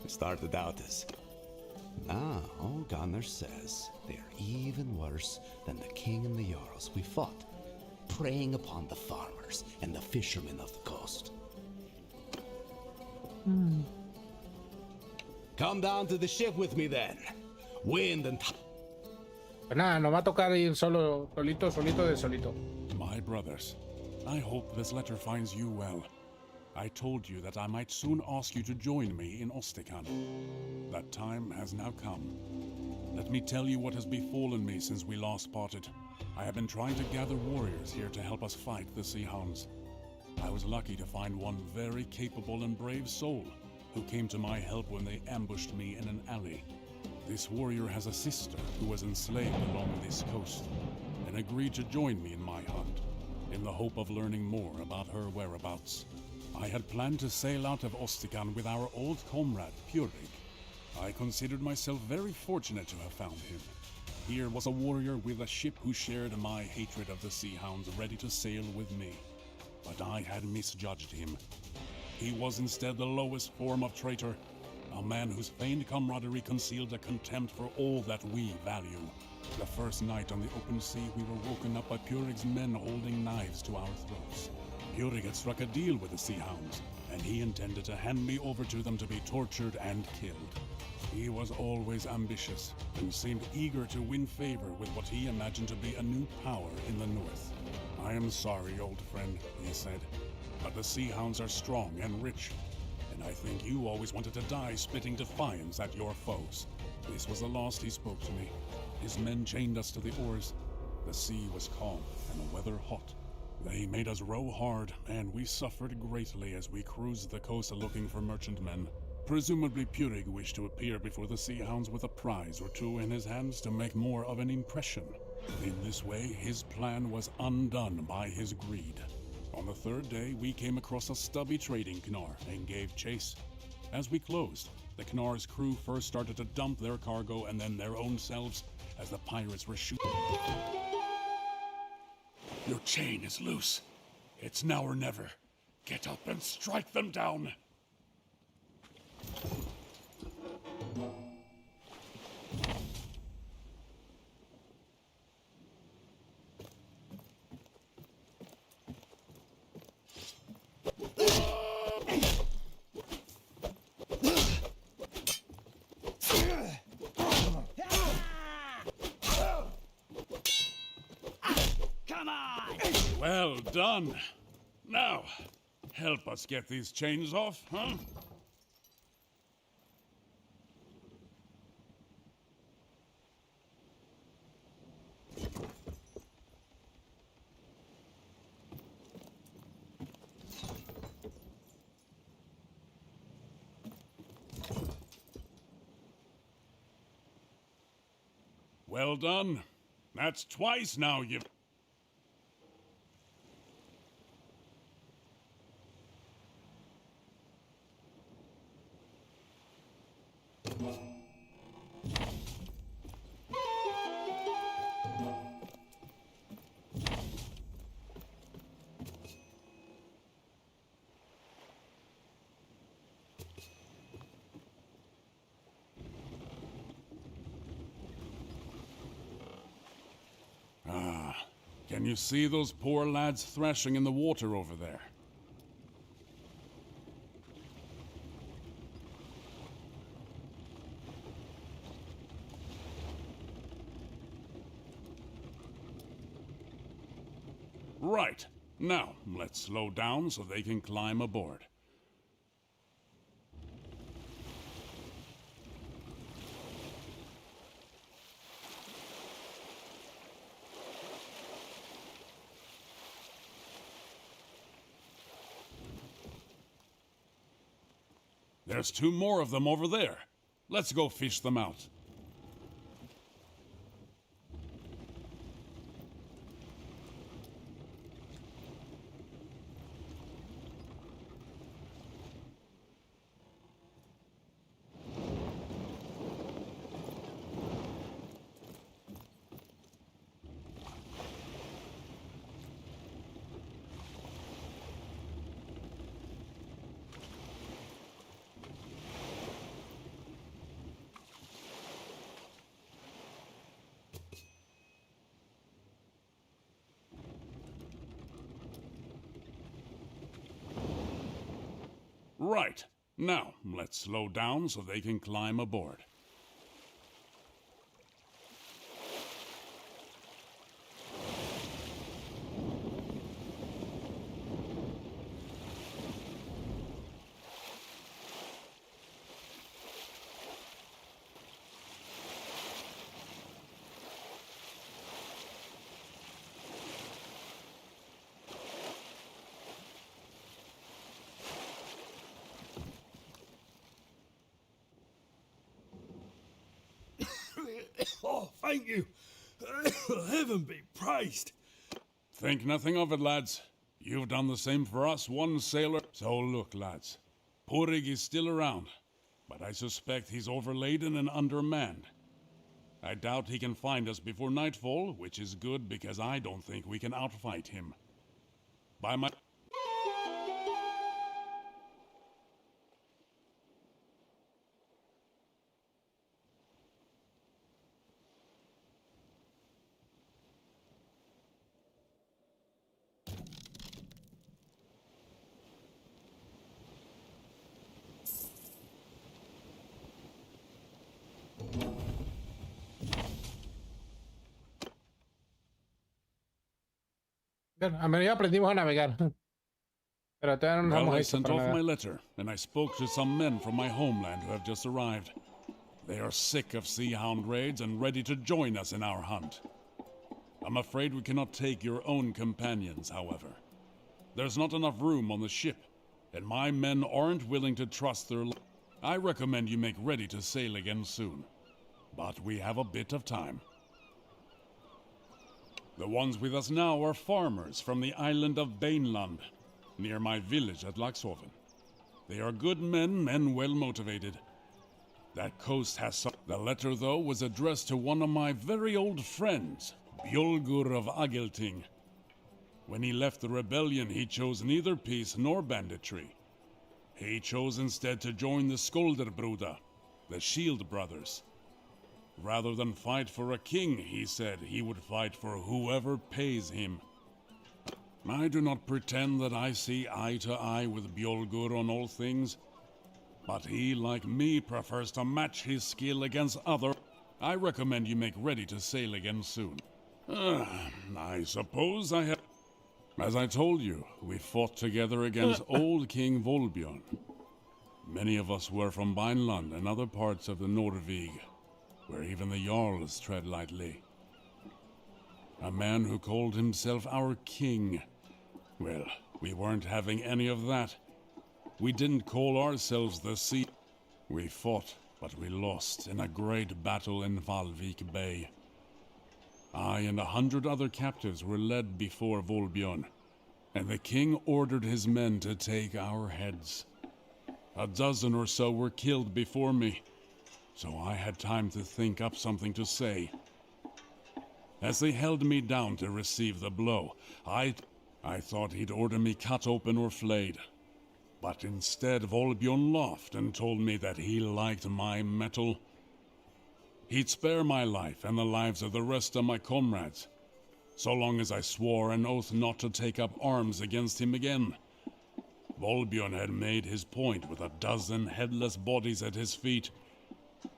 We started out as... Now, Gunnar says they're even worse than the king and the Jarls we fought, preying upon the farmers and the fishermen of the coast. Come down to the ship with me then. Wind and... Pues nada, nos va a tocar ir solito. My brothers, I hope this letter finds you well. I told you that I might soon ask you to join me in Ostikan. That time has now come. Let me tell you what has befallen me since we last parted. I have been trying to gather warriors here to help us fight the Sea Hounds. I was lucky to find one very capable and brave soul who came to my help when they ambushed me in an alley. This warrior has a sister who was enslaved along this coast and agreed to join me in my hunt, in the hope of learning more about her whereabouts. I had planned to sail out of Ostikan with our old comrade, Purig. I considered myself very fortunate to have found him. Here was a warrior with a ship who shared my hatred of the Sea Hounds, ready to sail with me. But I had misjudged him. He was instead the lowest form of traitor, a man whose feigned camaraderie concealed a contempt for all that we value. The first night on the open sea, we were woken up by Purig's men holding knives to our throats. Purig had struck a deal with the Sea Hounds, and he intended to hand me over to them to be tortured and killed. He was always ambitious, and seemed eager to win favor with what he imagined to be a new power in the north. I am sorry, old friend, he said, but the Sea Hounds are strong and rich, and I think you always wanted to die spitting defiance at your foes. This was the last he spoke to me. His men chained us to the oars. The sea was calm and the weather hot. They made us row hard, and we suffered greatly as we cruised the coast looking for merchantmen. Presumably Purig wished to appear before the Sea Hounds with a prize or two in his hands to make more of an impression. In this way, his plan was undone by his greed. On the third day, we came across a stubby trading Knar and gave chase. As we closed, the Knar's crew first started to dump their cargo and then their own selves as the pirates were shooting. Your chain is loose. It's now or never. Get up and strike them down. Well done. Now, help us get these chains off, huh? Well done. That's twice now you've... Can you see those poor lads thrashing in the water over there? Right. Now, let's slow down so they can climb aboard. There's 2 more of them over there. Let's go fish them out. Right. Now, let's slow down so they can climb aboard. Oh, thank you. Heaven be praised. Think nothing of it, lads. You've done the same for us, one sailor. So look, lads. Purig is still around, but I suspect he's overladen and undermanned. I doubt he can find us before nightfall, which is good because I don't think we can outfight him. By my... Bueno, a menos ya aprendimos a navegar. Pero todavía no nos Well, hemos I hecho sent para off my navegar. letter, and I spoke to some men from my homeland who have just arrived. They are sick of sea hound raids and ready to join us in our hunt. I'm afraid we cannot take your own companions, however. There's not enough room on the ship, and my men aren't willing to trust their... I recommend you make ready to sail again soon. But we have a bit of time. The ones with us now are farmers from the island of Baneland, near my village at Laxhoven. They are good men and well motivated. That coast has some... The letter, though, was addressed to one of my very old friends, Bjolgur of Agelting. When he left the rebellion, he chose neither peace nor banditry. He chose instead to join the Skolderbruda, the Shield Brothers. Rather than fight for a king, he said he would fight for whoever pays him. I do not pretend that I see eye to eye with Bjolgur on all things, but he, like me, prefers to match his skill against other. I recommend you make ready to sail again soon. I suppose I have... As I told you, we fought together against old King Volbjorn. Many of us were from Vineland and other parts of the Norvig, where even the Jarls tread lightly. A man who called himself our king. Well, we weren't having any of that. We didn't call ourselves the Sea. We fought, but we lost in a great battle in Valvik Bay. I and 100 other captives were led before Volbjorn, and the king ordered his men to take our heads. A dozen or so were killed before me, so I had time to think up something to say. As they held me down to receive the blow, I thought he'd order me cut open or flayed. But instead, Volbjorn laughed and told me that he liked my metal. He'd spare my life and the lives of the rest of my comrades, so long as I swore an oath not to take up arms against him again. Volbjorn had made his point with a dozen headless bodies at his feet,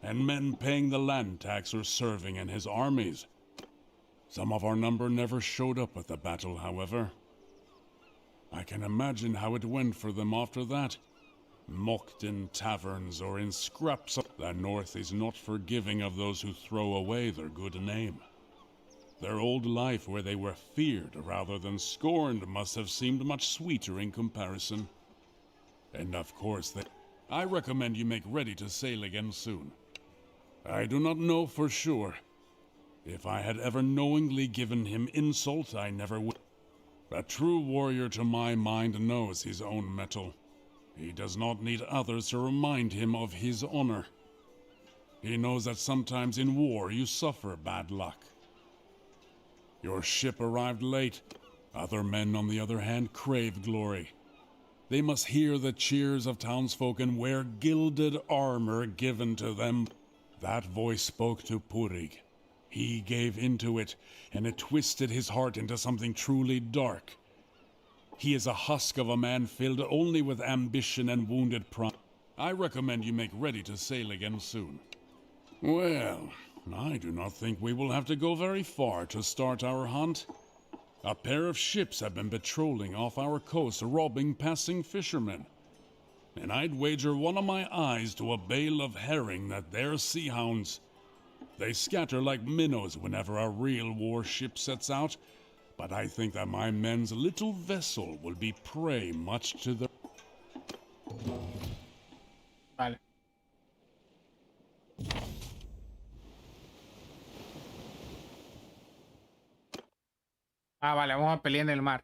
and men paying the land tax or serving in his armies. Some of our number never showed up at the battle, however. I can imagine how it went for them after that. Mocked in taverns or in scraps. The North is not forgiving of those who throw away their good name. Their old life where they were feared rather than scorned must have seemed much sweeter in comparison. And of course, I recommend you make ready to sail again soon. I do not know for sure. If I had ever knowingly given him insult, I never would. A true warrior to my mind knows his own mettle. He does not need others to remind him of his honor. He knows that sometimes in war you suffer bad luck. Your ship arrived late. Other men, on the other hand, crave glory. They must hear the cheers of townsfolk and wear gilded armor given to them. That voice spoke to Purig. He gave into it, and it twisted his heart into something truly dark. He is a husk of a man filled only with ambition and wounded pride. I recommend you make ready to sail again soon. Well, I do not think we will have to go very far to start our hunt. A pair of ships have been patrolling off our coast, robbing passing fishermen. And I'd wager one of my eyes to a bale of herring that they're sea hounds. They scatter like minnows whenever a real warship sets out, but I think that my men's little vessel will be prey much to the... Vale. Ah, vale, vamos a pelear en el mar.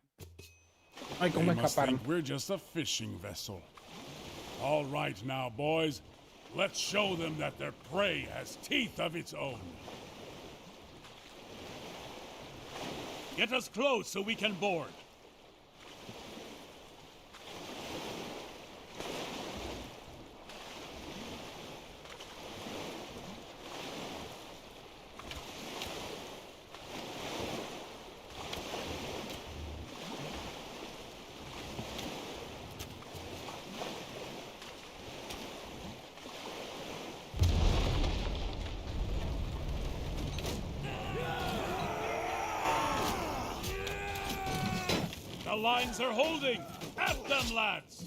Ay, cómo They must escapar. think we're just a fishing vessel. All right now, boys. Let's show them that their prey has teeth of its own. Get us close so we can board. The lines are holding! At them, lads!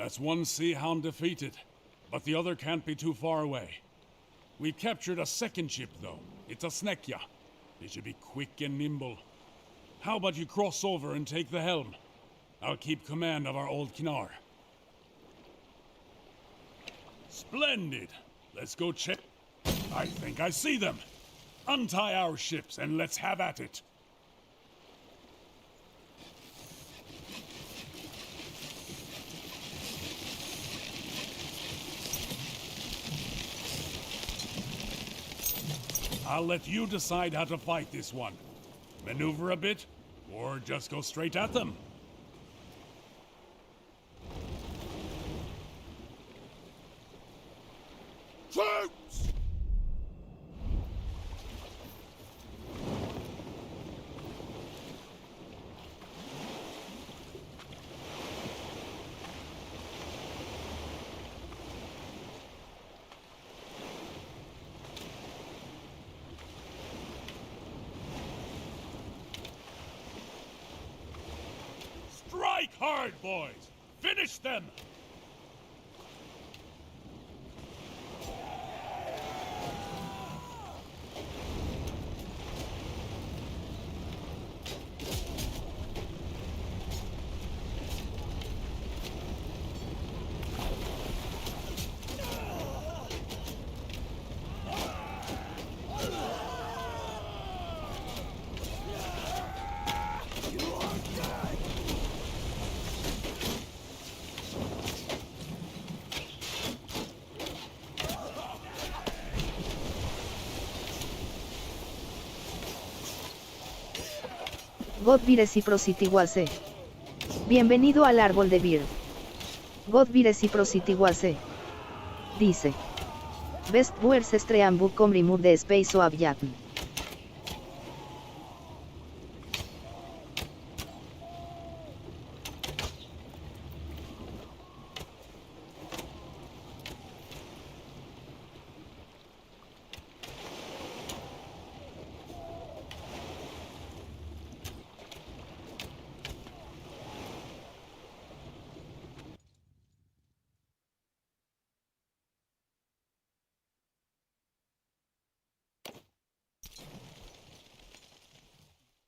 That's one sea hound defeated, but the other can't be too far away. We captured a second ship, though. It's a Snekja. It should be quick and nimble. How about you cross over and take the helm? I'll keep command of our old Knar. Splendid! Let's go check. I think I see them. Untie our ships and let's have at it. I'll let you decide how to fight this one. Maneuver a bit, or just go straight at them. Troops! Strike hard, boys! Finish them! God be reciprocity was. Bienvenido al árbol de Vir. God be reciprocity was. Dice. Best words stream book com remove the space of yap.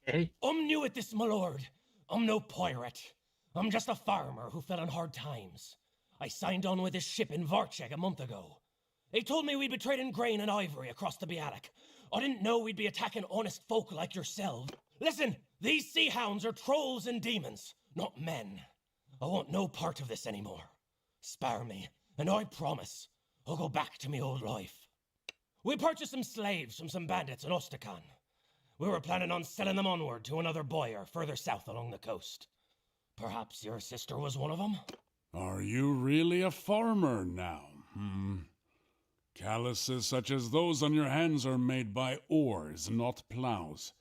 Okay. I'm new at this, my lord. I'm no pirate. I'm just a farmer who fell on hard times. I signed on with this ship in Varchek a month ago. They told me we'd be trading grain and ivory across the Bialik. I didn't know we'd be attacking honest folk like yourselves. Listen, these sea hounds are trolls and demons, not men. I want no part of this anymore. Spare me, and I promise I'll go back to me old life. We purchased some slaves from some bandits in Ostakan. We were planning on selling them onward to another buyer further south along the coast. Perhaps your sister was one of them? Are you really a farmer now? Calluses such as those on your hands are made by oars, not plows.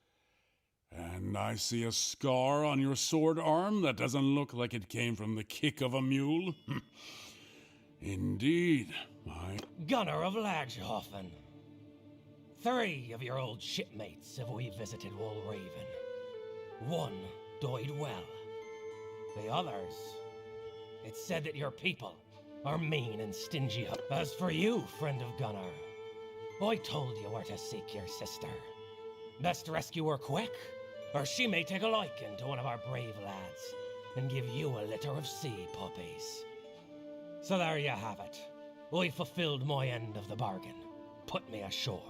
And I see a scar on your sword arm that doesn't look like it came from the kick of a mule. Indeed, Gunner of Lagshofen. 3 of your old shipmates have we visited Walraven. 1 died well. The others, it's said that your people are mean and stingy. As for you, friend of Gunner, I told you where to seek your sister. Best rescue her quick, or she may take a liking to one of our brave lads and give you a litter of sea puppies. So there you have it. I fulfilled my end of the bargain. Put me ashore.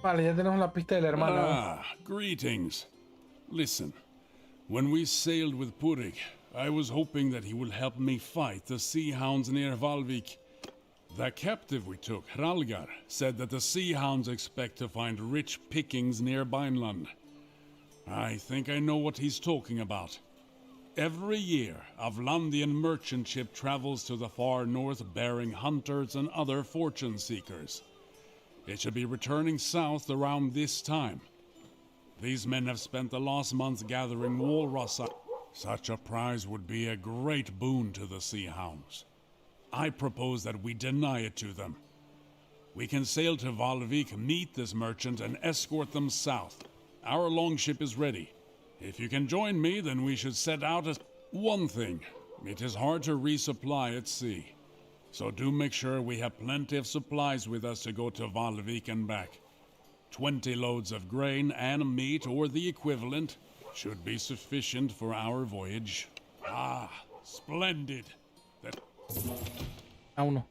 Vale, ya tenemos la pista del hermano. Ah, greetings. Listen, when we sailed with Purig, I was hoping that he would help me fight the sea hounds near Valvik. The captive we took, Hralgar, said that the sea hounds expect to find rich pickings near Vineland. I think I know what he's talking about. Every year, a Vlandian merchant ship travels to the far north bearing hunters and other fortune seekers. It should be returning south around this time. These men have spent the last months gathering walrus. Such a prize would be a great boon to the sea hounds. I propose that we deny it to them. We can sail to Valvik, meet this merchant, and escort them south. Our longship is ready. If you can join me, then we should set out as... One thing, it is hard to resupply at sea. So do make sure we have plenty of supplies with us to go to Valvik and back. 20 loads of grain and meat, or the equivalent, should be sufficient for our voyage. Ah, splendid. That... A uno.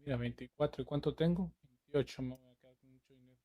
Mira, 24. ¿Y cuánto tengo? 28. Me voy a quedar con mucho dinero.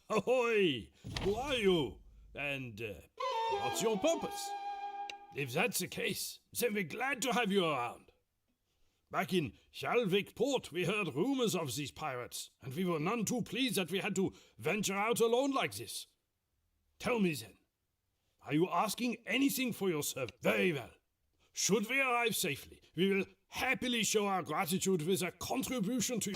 Ahoy! Who are you? And what's your purpose? If that's the case, then we're glad to have you around. Back in Hjalvik port, we heard rumors of these pirates, and we were none too pleased that we had to venture out alone like this. Tell me then, are you asking anything for your service? Very well. Should we arrive safely, we will happily show our gratitude with a contribution to...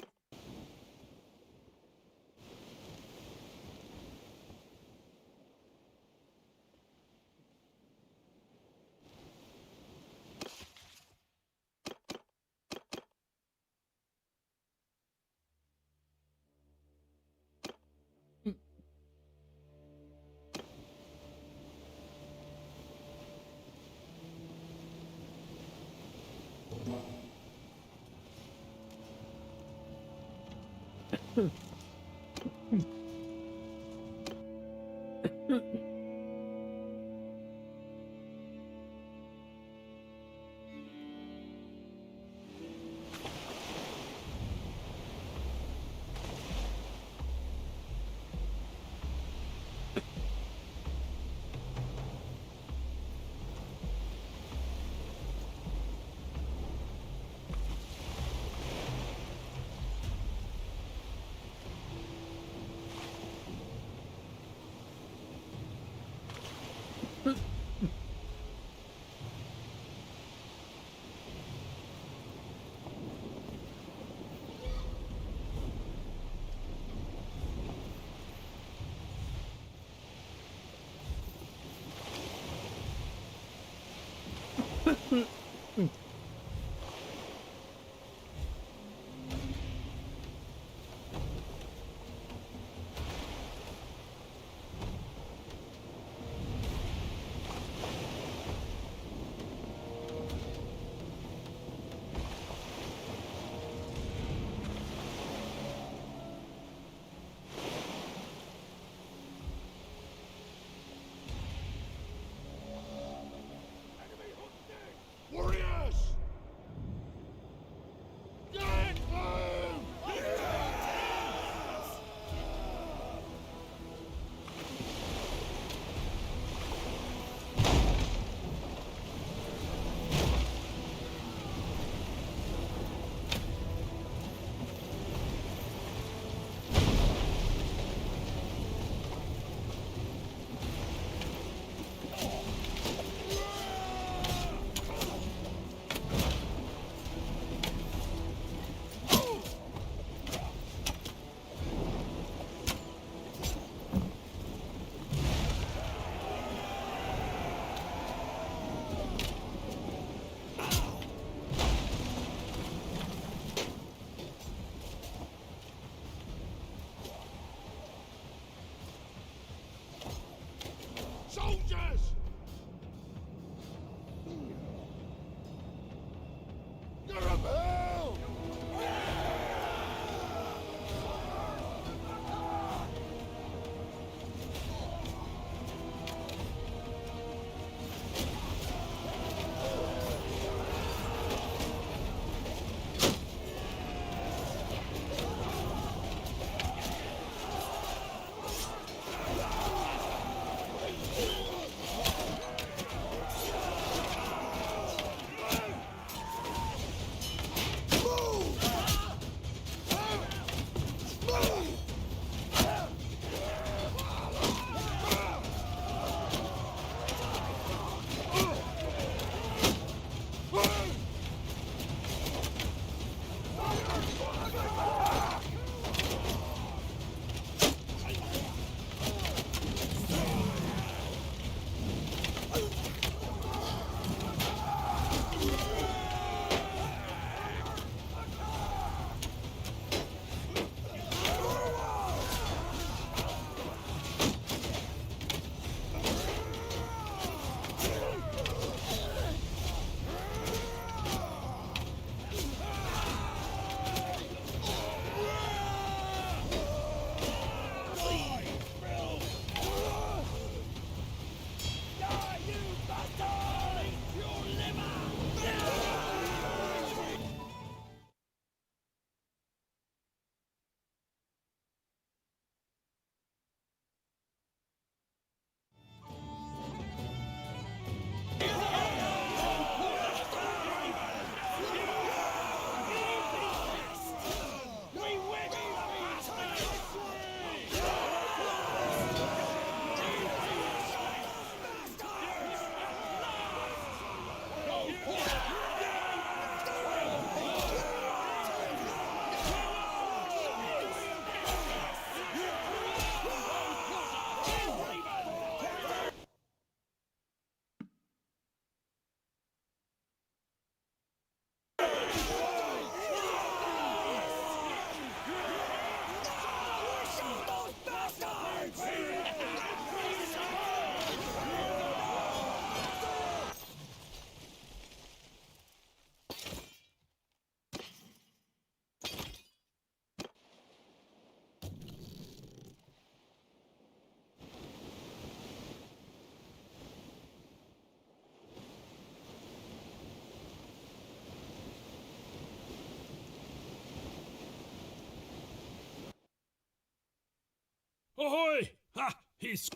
Ahoy! Ha! He's...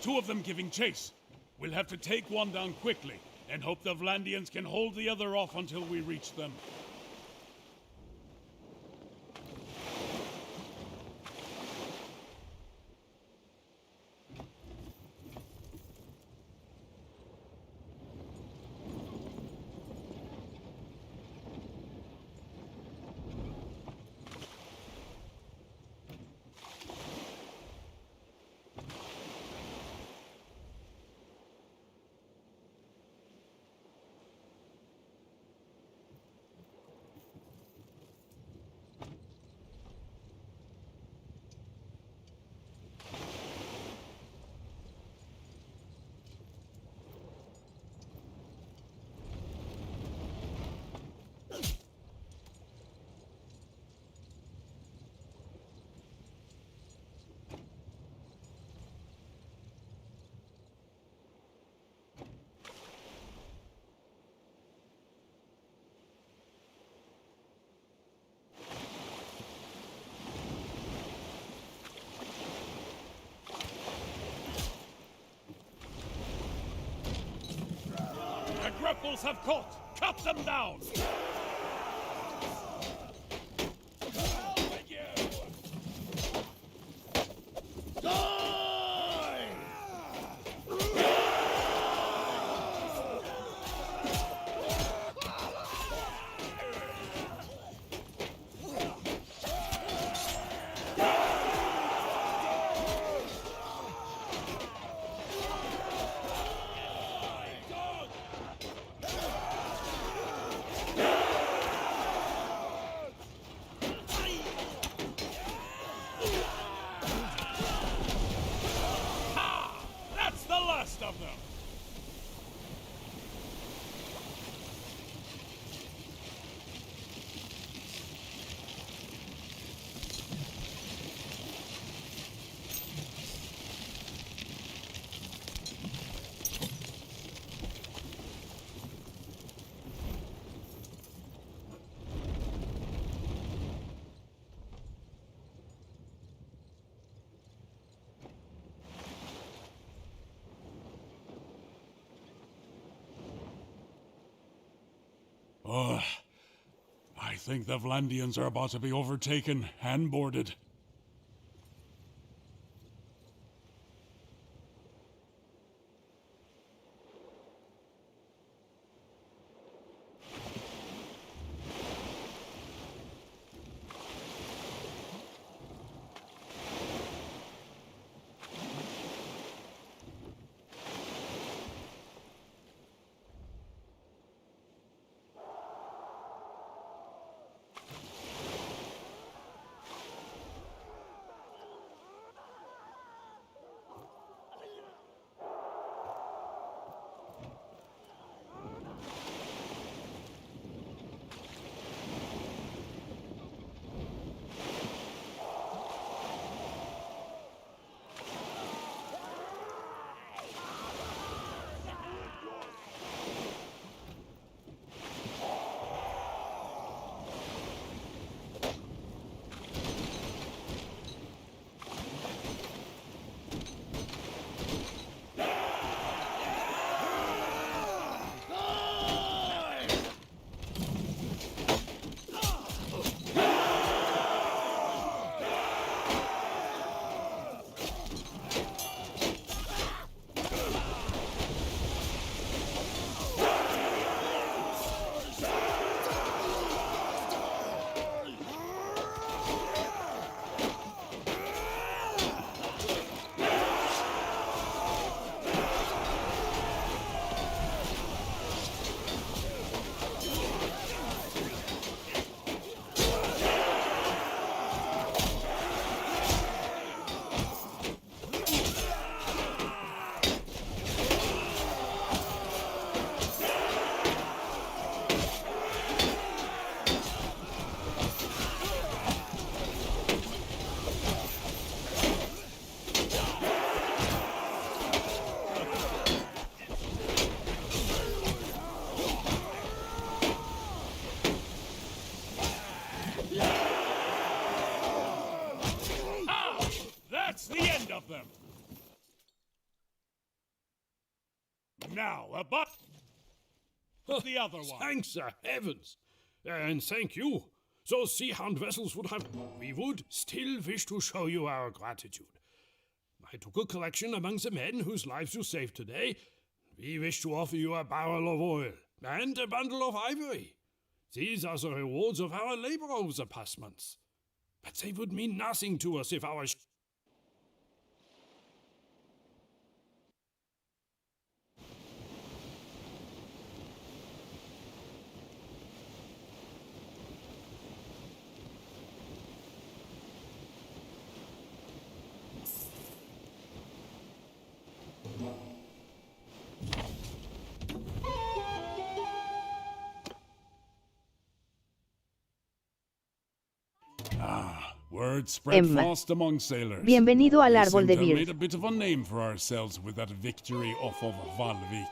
two of them giving chase. We'll have to take one down quickly, and hope the Vlandians can hold the other off until we reach them. The grapples have caught! Cut them down! Of them. I think the Vlandians are about to be overtaken and boarded. That's the end of them! Now, but the other one. Thanks, heavens. And thank you. Those sea hound vessels would have... We would still wish to show you our gratitude. I took a collection among the men whose lives you saved today. We wish to offer you a barrel of oil and a bundle of ivory. These are the rewards of our labor over the past months. But they would mean nothing to us if our... Word spread Emma. fast among sailors. Bienvenido al We árbol seem de to have Vir. made a bit of a name for ourselves with that victory off of Valvik.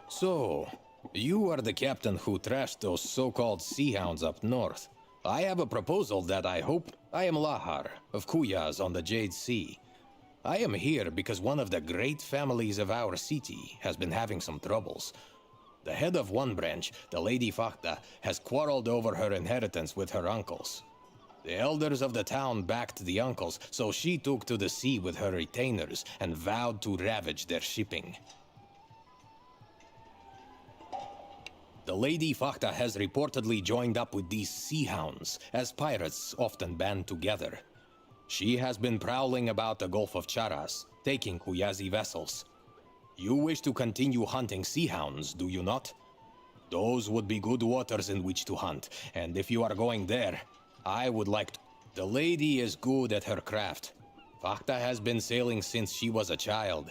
So, you are the captain who trashed those so-called sea hounds up north. I have a proposal that I hope... I am Lahar, of Kuyas on the Jade Sea. I am here because one of the great families of our city has been having some troubles. The head of one branch, the Lady Fakta, has quarreled over her inheritance with her uncles. The elders of the town backed the uncles, so she took to the sea with her retainers and vowed to ravage their shipping. The Lady Fakta has reportedly joined up with these sea hounds, as pirates often band together. She has been prowling about the Gulf of Charas, taking Kuyazi vessels. You wish to continue hunting sea hounds, do you not? Those would be good waters in which to hunt, and if you are going there, I would like to... The lady is good at her craft. Fakta has been sailing since she was a child.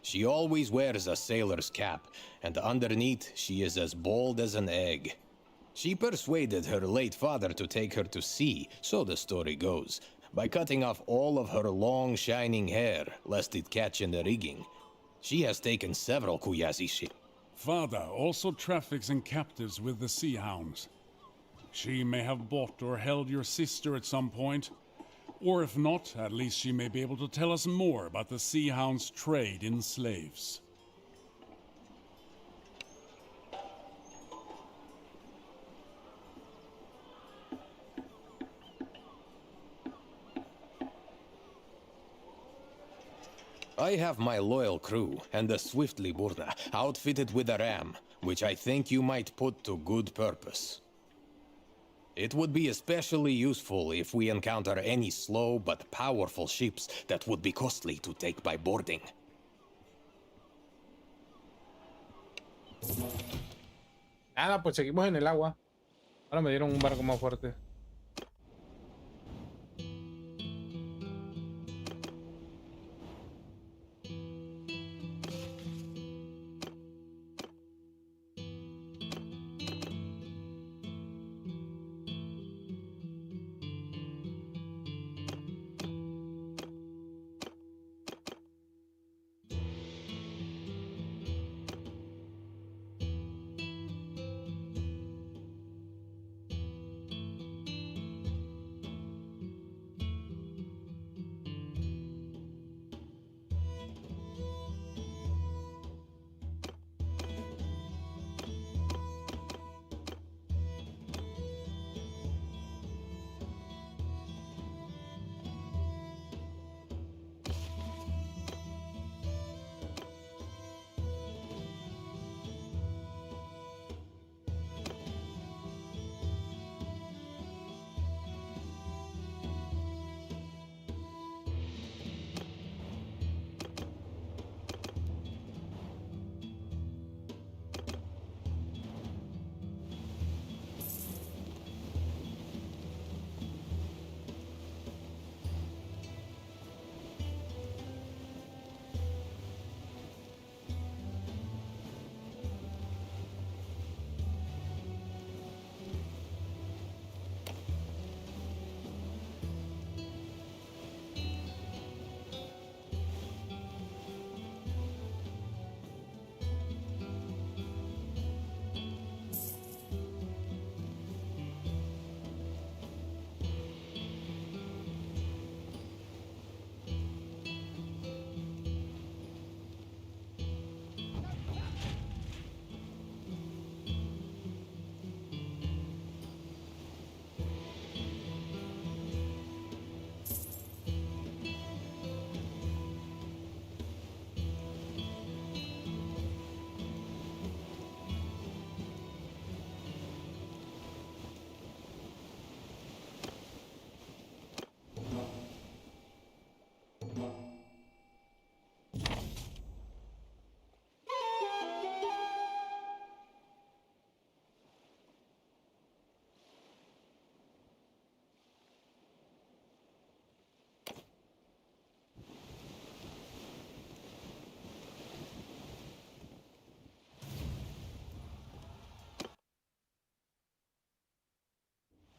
She always wears a sailor's cap, and underneath she is as bold as an egg. She persuaded her late father to take her to sea, so the story goes, by cutting off all of her long shining hair, lest it catch in the rigging. She has taken several Kuyazi ships. Father also traffics in captives with the sea hounds. She may have bought or held your sister at some point. Or if not, at least she may be able to tell us more about the sea hounds' trade in slaves. I have my loyal crew and the Swiftly Burna outfitted with a ram, which I think you might put to good purpose. It would be especially useful if we encounter any slow but powerful ships that would be costly to take by boarding. Nada, pues seguimos en el agua. Ahora me dieron un barco más fuerte.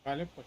Vale, pues.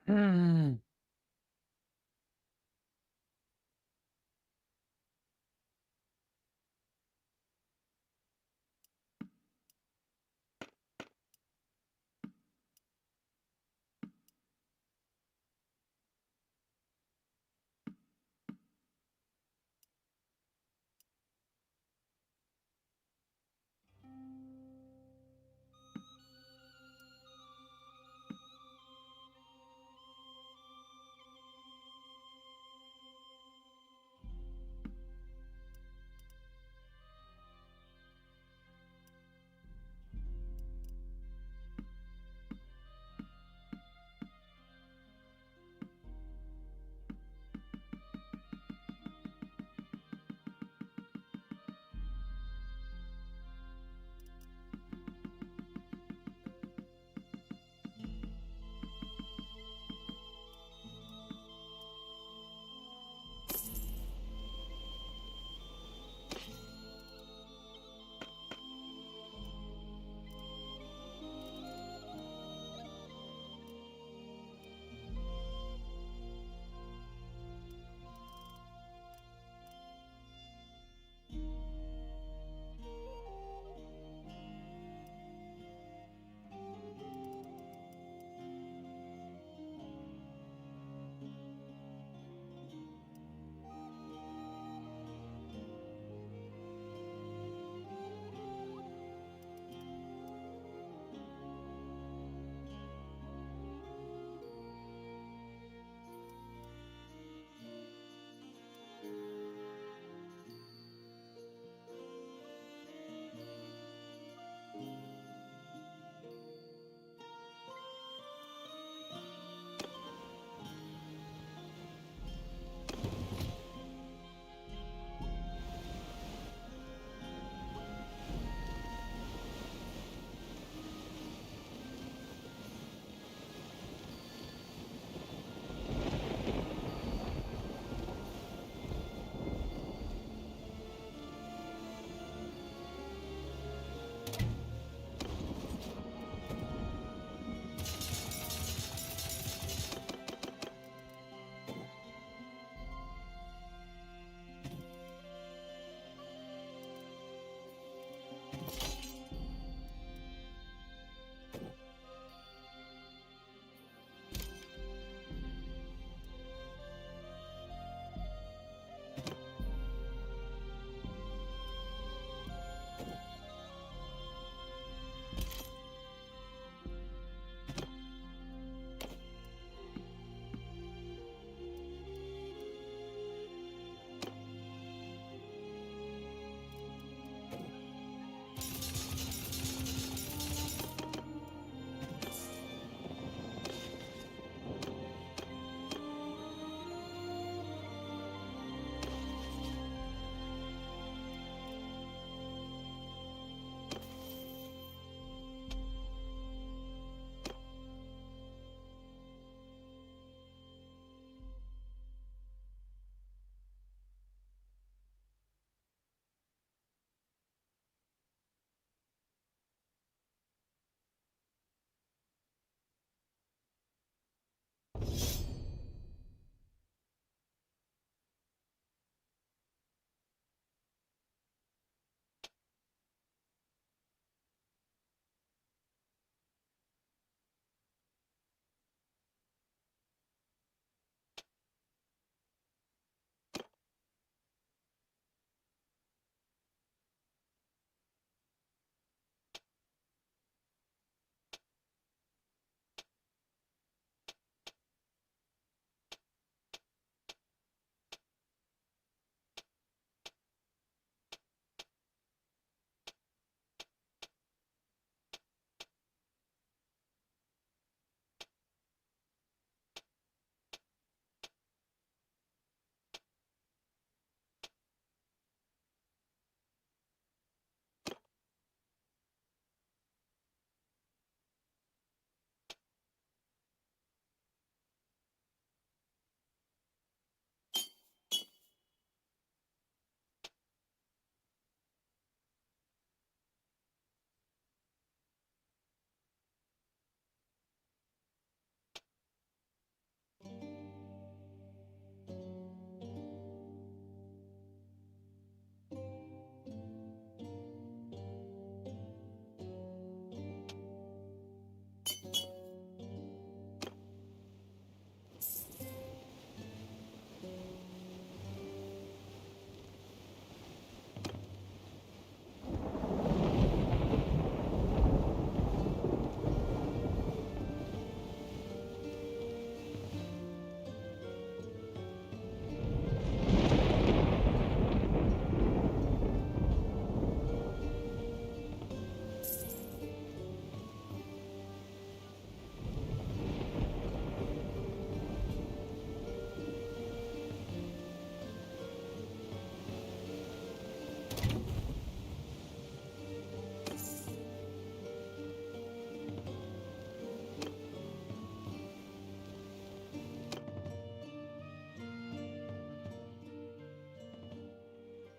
Mm.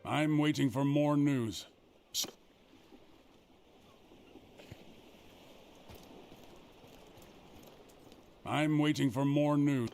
I'm waiting for more news. I'm waiting for more news.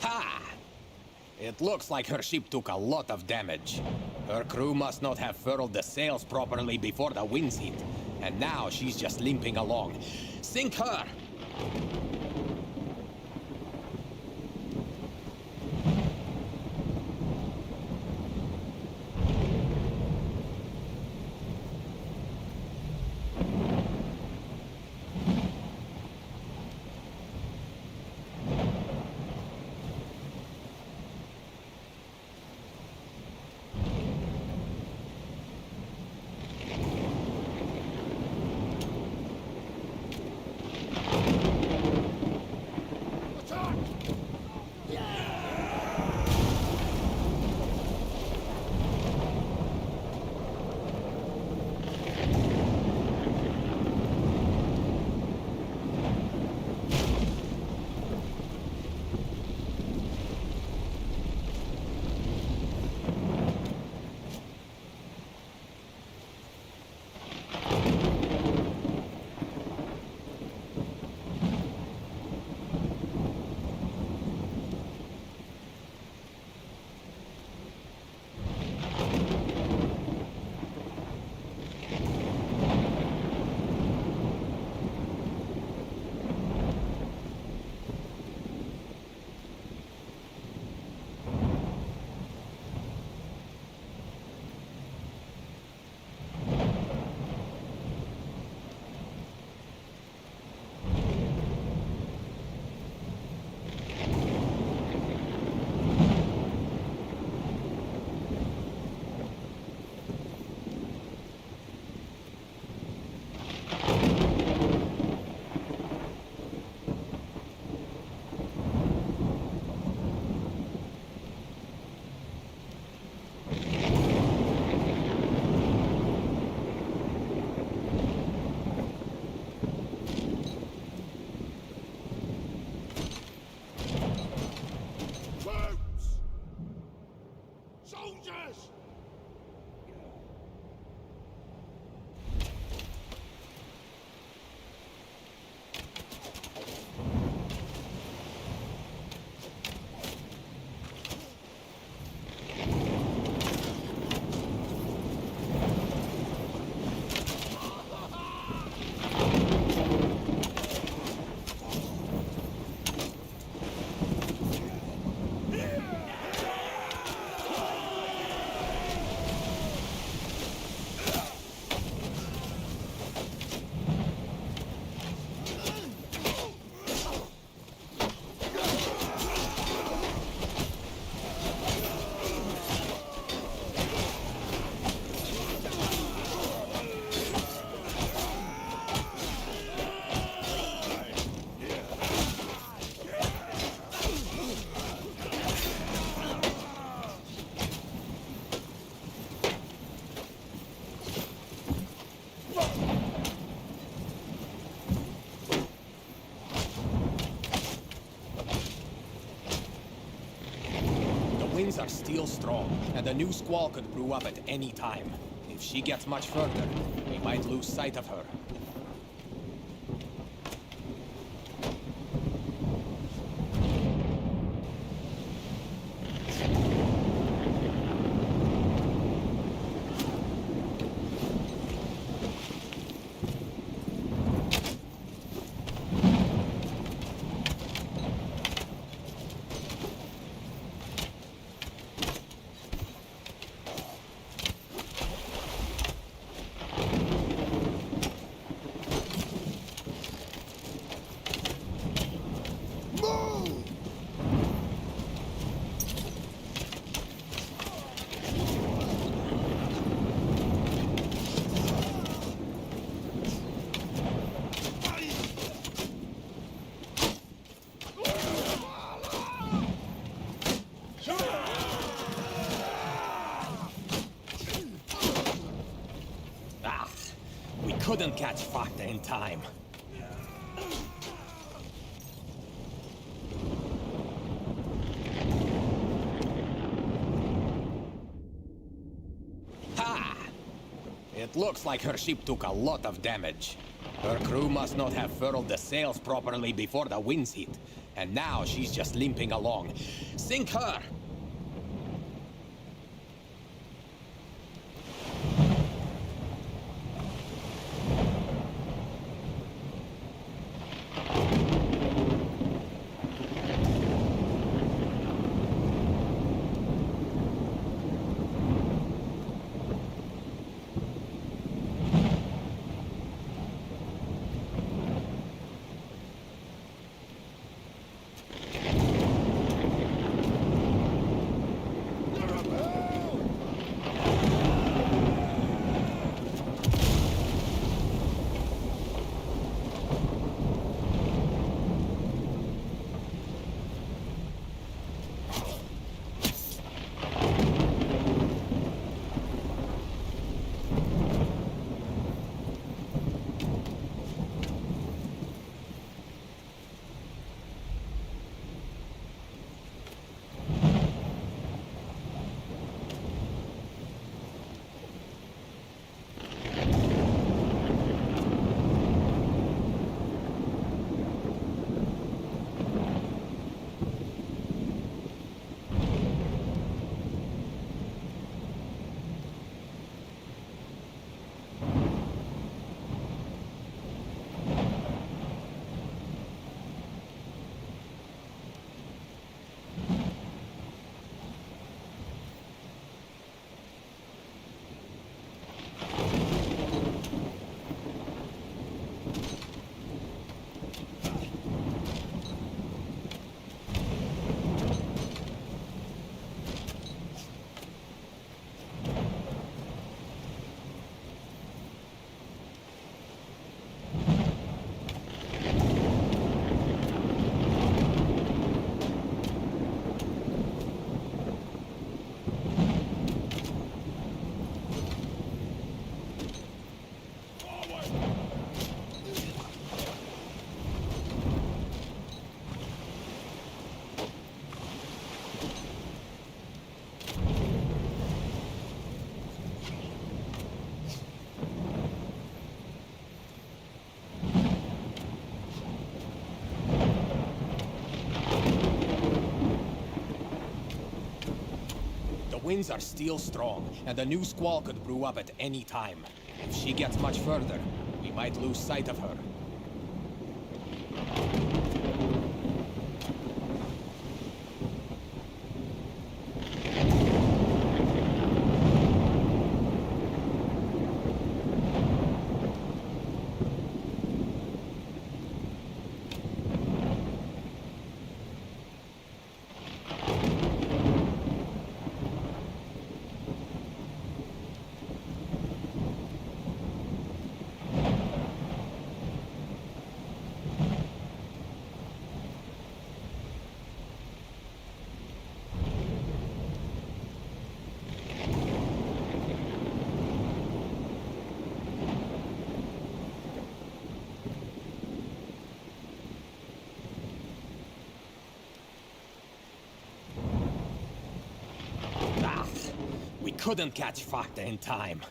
Ha! It looks like her ship took a lot of damage. Her crew must not have furled the sails properly before the winds hit, and now she's just limping along. Sink her! winds are still strong, and a new squall could brew up at any time. If she gets much further, we might lose sight of her. couldn't catch Facta in time. Ha! It looks like her ship took a lot of damage. Her crew must not have furled the sails properly before the winds hit, and now she's just limping along. Sink her! Winds are still strong, and a new squall could brew up at any time. If she gets much further, we might lose sight of her. We couldn't catch Facta in time.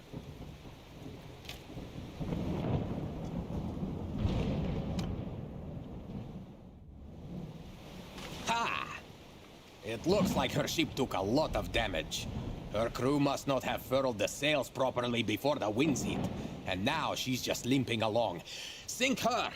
Ha! It looks like her ship took a lot of damage. Her crew must not have furled the sails properly before the winds hit, and now she's just limping along. Sink her!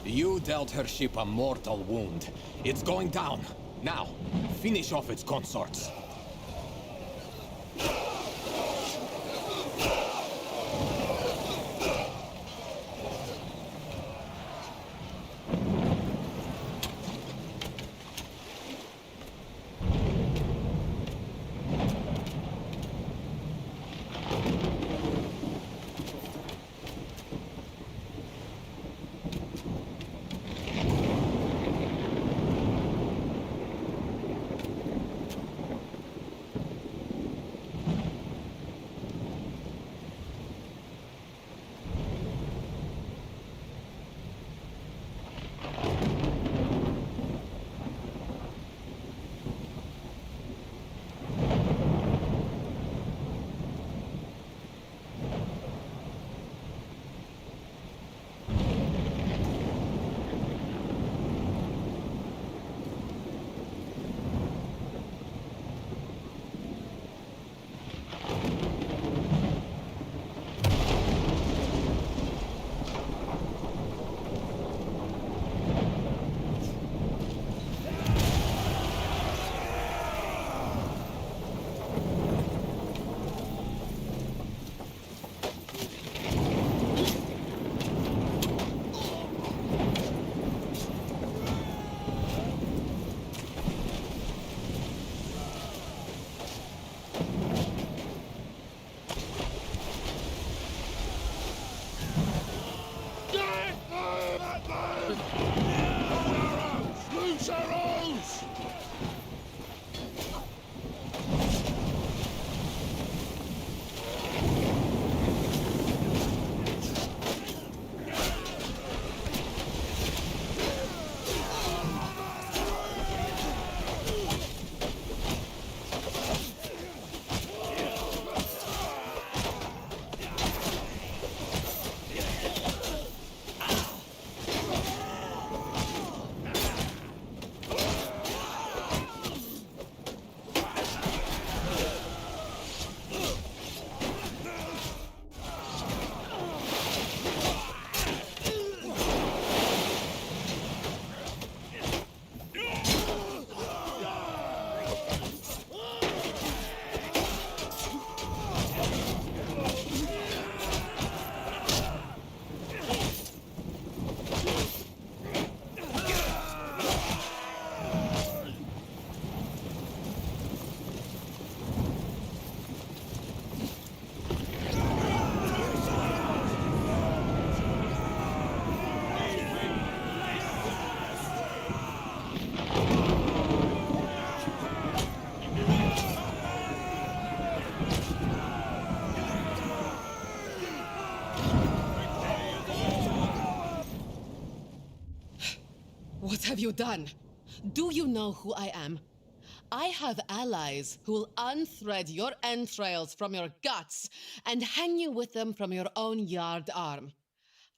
You dealt her ship a mortal wound. It's going down. Now, finish off its consorts. have you done? Do you know who I am? I have allies who will unthread your entrails from your guts and hang you with them from your own yard arm.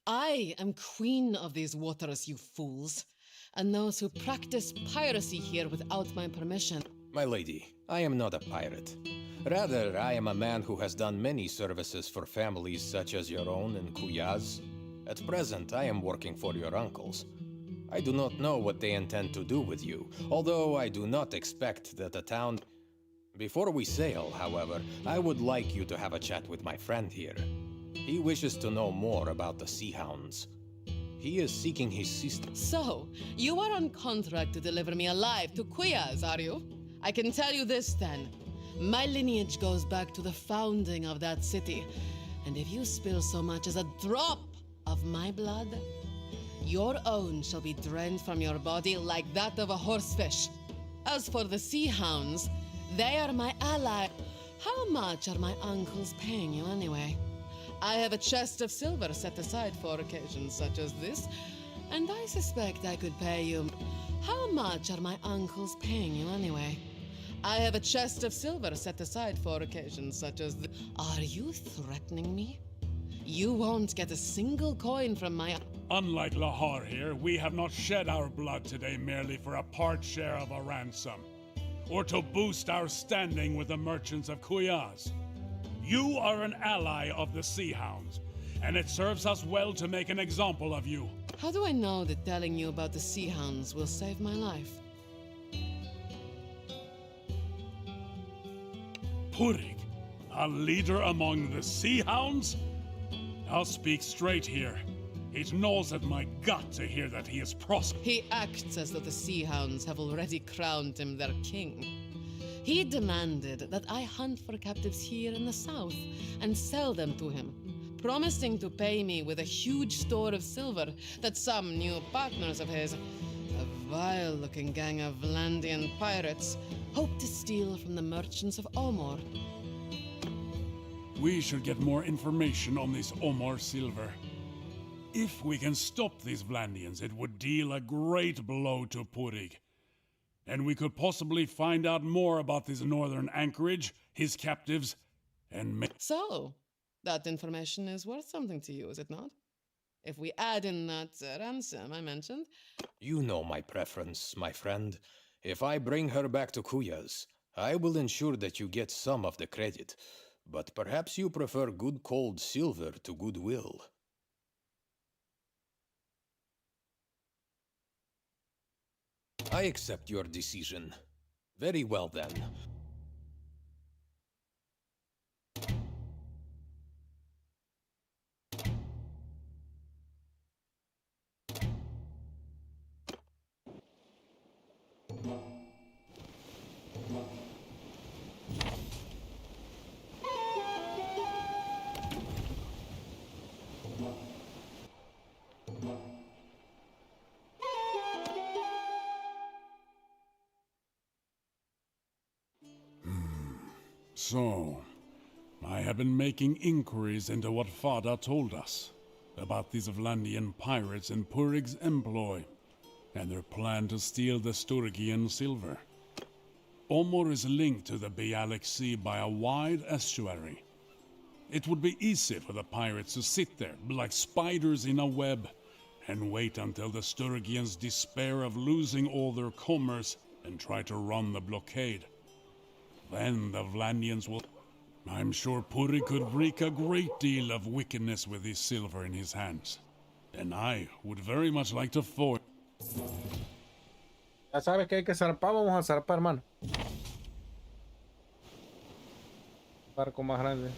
I am queen of these waters, you fools, and those who practice piracy here without my permission. My lady, I am not a pirate. Rather, I am a man who has done many services for families such as your own and Kuya's. At present, I am working for your uncles. I do not know what they intend to do with you, although I do not expect that the town... Before we sail, however, I would like you to have a chat with my friend here. He wishes to know more about the Sea Hounds. He is seeking his sister. So, you are on contract to deliver me alive to Kuya's, are you? I can tell you this then. My lineage goes back to the founding of that city, and if you spill so much as a drop of my blood, your own shall be drained from your body like that of a horsefish. As for the Sea Hounds, they are my ally. How much are my uncles paying you anyway? I have a chest of silver set aside for occasions such as this, and I suspect I could pay you. How much are my uncles paying you anyway? I have a chest of silver set aside for occasions such as this. Are you threatening me? You won't get a single coin from my... Unlike Lahar here, we have not shed our blood today merely for a part share of a ransom, or to boost our standing with the merchants of Kuyaz. You are an ally of the Sea Hounds, and it serves us well to make an example of you. How do I know that telling you about the Sea Hounds will save my life? Purig, a leader among the Sea Hounds? I'll speak straight here. It gnaws at my gut to hear that he is prosperous. He acts as though the Sea Hounds have already crowned him their king. He demanded that I hunt for captives here in the south and sell them to him, promising to pay me with a huge store of silver that some new partners of his, a vile-looking gang of Vlandian pirates, hope to steal from the merchants of Omor. We should get more information on this Omor silver. If we can stop these Vlandians, it would deal a great blow to Purig. And we could possibly find out more about this northern anchorage, his captives, and... So, that information is worth something to you, is it not? If we add in that ransom I mentioned... You know my preference, my friend. If I bring her back to Kuya's, I will ensure that you get some of the credit. But perhaps you prefer good cold silver to goodwill. I accept your decision. Very well then. So, I have been making inquiries into what Fada told us about these Vlandian pirates in Purig's employ, and their plan to steal the Sturgian silver. Omor is linked to the Bialik Sea by a wide estuary. It would be easy for the pirates to sit there like spiders in a web and wait until the Sturgians despair of losing all their commerce and try to run the blockade. Then the Vlandians will... I'm sure Purig could wreak a great deal of wickedness with his silver in his hands. And I would very much like to foil... Ya sabes que hay que zarpar, vamos a zarpar, hermano. Barco más grande.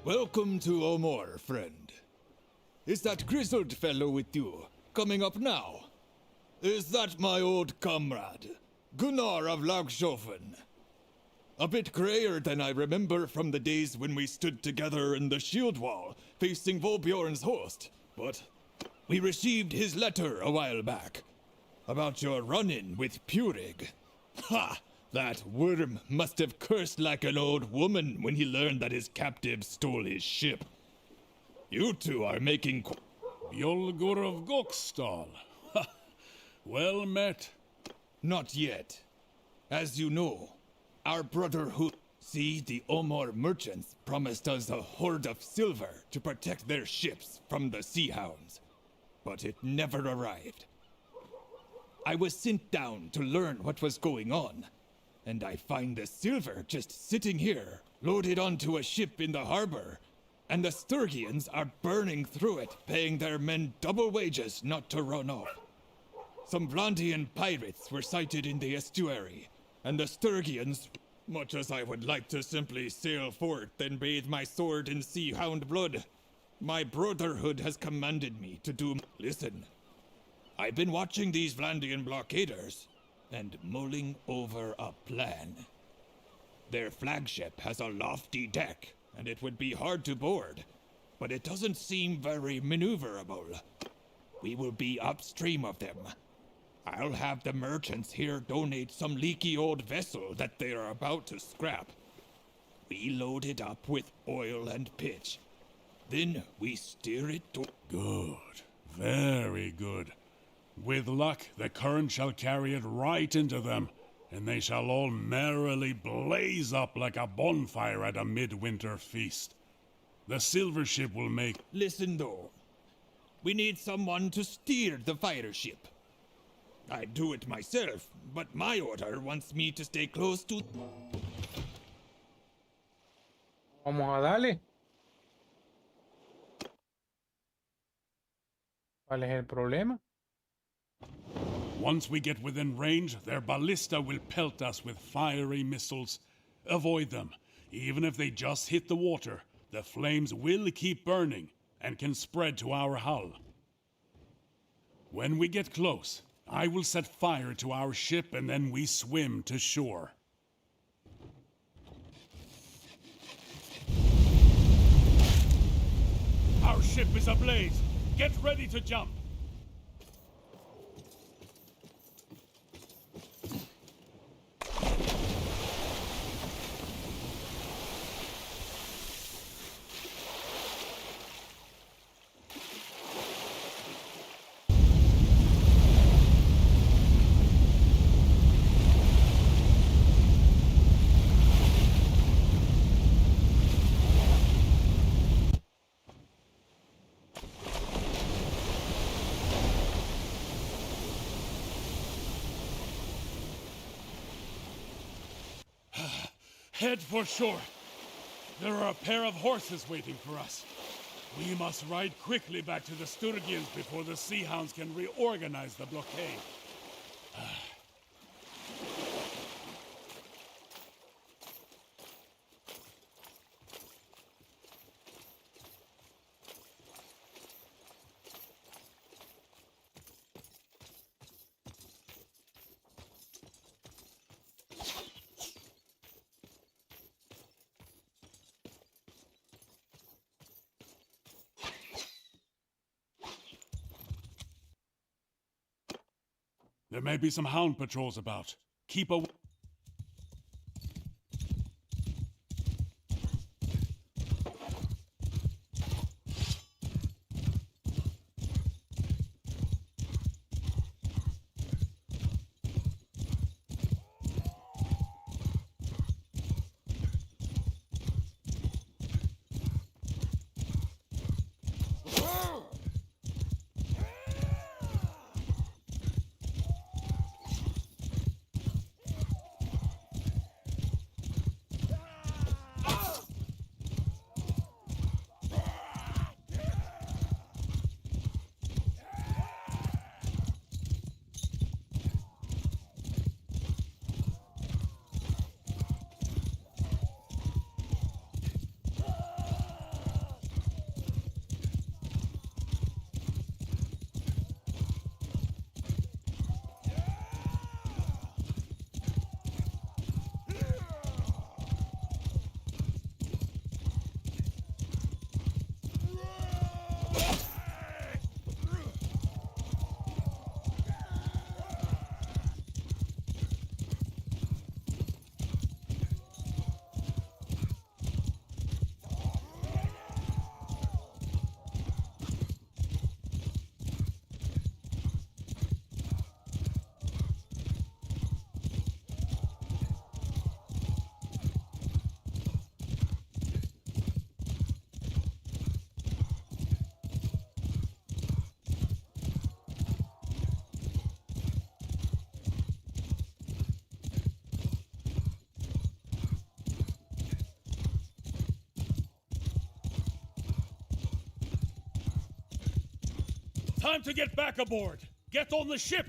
Welcome to Omor, friend. Is that grizzled fellow with you coming up now? Is that my old comrade, Gunnar of Lagshofen? A bit grayer than I remember from the days when we stood together in the shield wall facing Volbjorn's host, but we received his letter a while back about your run-in with Purig. Ha! That worm must have cursed like an old woman when he learned that his captive stole his ship. You two are making... Bjolgur of Gokstal. Well met. Not yet. As you know, our brotherhood... See, the Omor merchants promised us a hoard of silver to protect their ships from the sea hounds, but it never arrived. I was sent down to learn what was going on, and I find the silver just sitting here, loaded onto a ship in the harbor, and the Sturgians are burning through it, paying their men double wages not to run off. Some Vlandian pirates were sighted in the estuary, and the Sturgians, much as I would like to simply sail forth and bathe my sword in sea hound blood, my brotherhood has commanded me to do... Listen, I've been watching these Vlandian blockaders and mulling over a plan. Their flagship has a lofty deck, and it would be hard to board, but it doesn't seem very maneuverable. We will be upstream of them. I'll have the merchants here donate some leaky old vessel that they are about to scrap. We load it up with oil and pitch. Then we steer it to... Good. Very good. With luck, the current shall carry it right into them, and they shall all merrily blaze up like a bonfire at a midwinter feast. The silver ship will make... Listen, though. We need someone to steer the fire ship. I'd do it myself, but my order wants me to stay close to... Vamos a darle. ¿Cuál es el problema? Once we get within range, their ballista will pelt us with fiery missiles. Avoid them. Even if they just hit the water, the flames will keep burning and can spread to our hull. When we get close, I will set fire to our ship and then we swim to shore. Our ship is ablaze. Get ready to jump. Head for shore. There are a pair of horses waiting for us. We must ride quickly back to the Sturgians before the Sea Hounds can reorganize the blockade. There may be some hound patrols about. Keep away. Time to get back aboard. Get on the ship.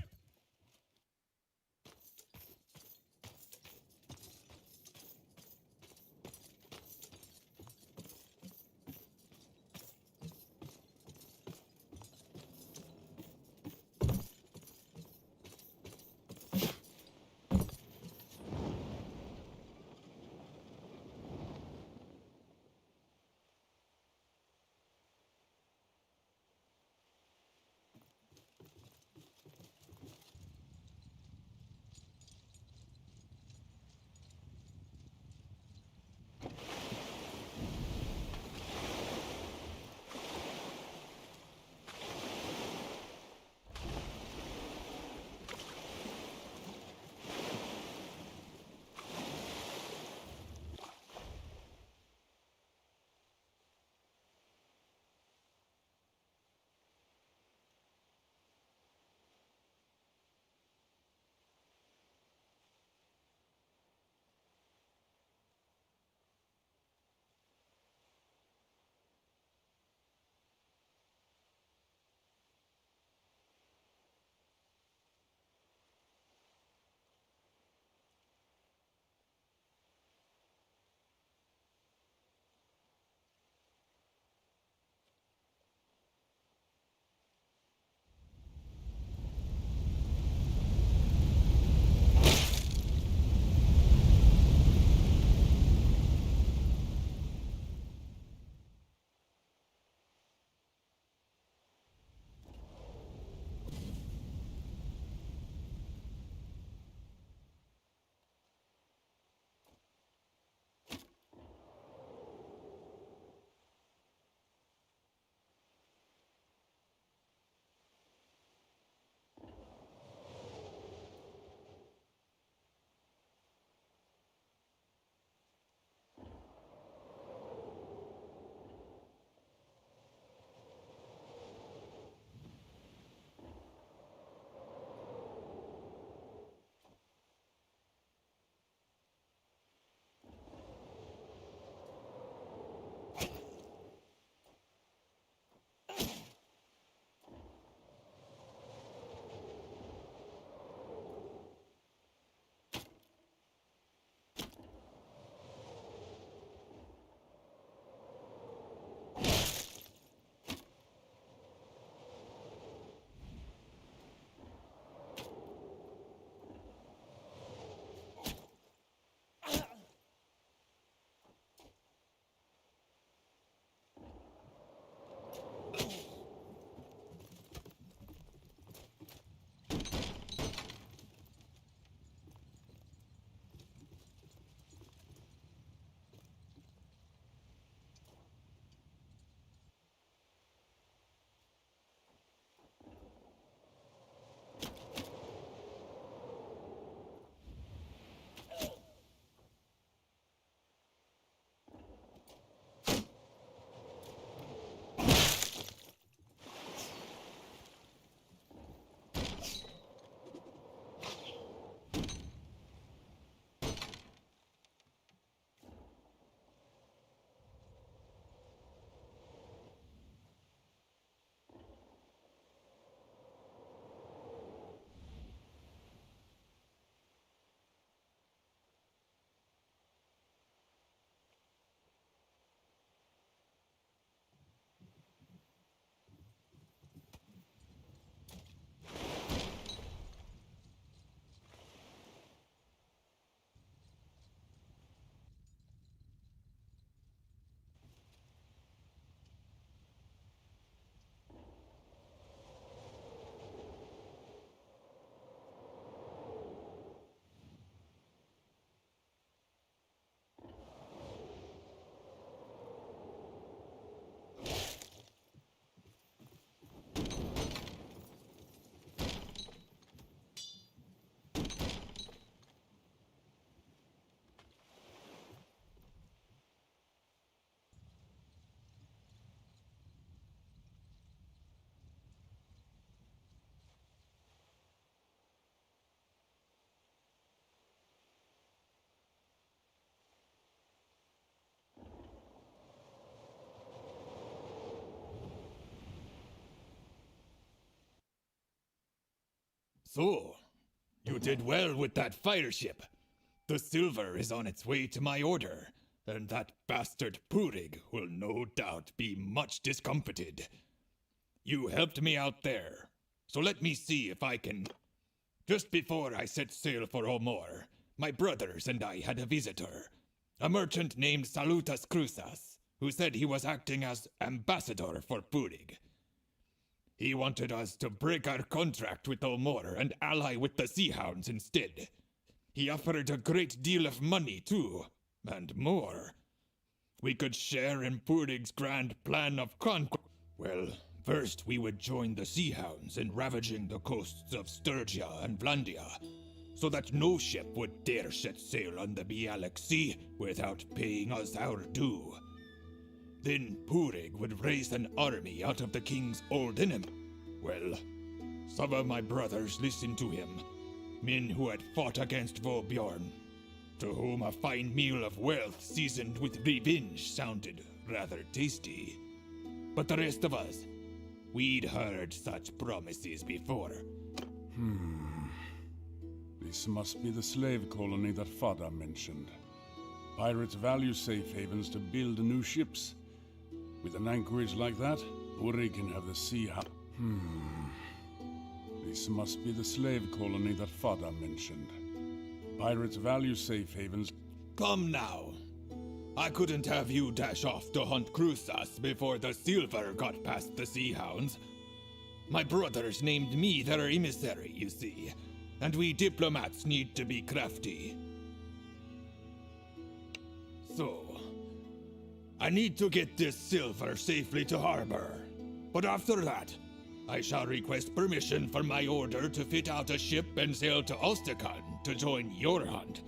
So, you did well with that fire ship. The silver is on its way to my order, and that bastard Purig will no doubt be much discomfited. You helped me out there, so let me see if I can... Just before I set sail for Omor, my brothers and I had a visitor, a merchant named Salutas Cruzas, who said he was acting as ambassador for Purig. He wanted us to break our contract with Omor and ally with the Sea Hounds instead. He offered a great deal of money, too, and more. We could share in Purig's grand plan of conquest. Well, first we would join the Sea Hounds in ravaging the coasts of Sturgia and Vlandia, so that no ship would dare set sail on the Bialik Sea without paying us our due. Then Purig would raise an army out of the king's old enemy. Well, some of my brothers listened to him, men who had fought against Vobjorn, to whom a fine meal of wealth seasoned with revenge sounded rather tasty. But the rest of us, we'd heard such promises before. This must be the slave colony that Fada mentioned. Pirates value safe havens to build new ships. With an anchorage like that, Purig can have the sea. This must be the slave colony that Fada mentioned. Pirates value safe havens. Come now. I couldn't have you dash off to hunt Cruzas before the silver got past the Sea Hounds. My brothers named me their emissary, you see, and we diplomats need to be crafty. So, I need to get this silver safely to harbor. But after that, I shall request permission from my order to fit out a ship and sail to Ostakan to join your hunt.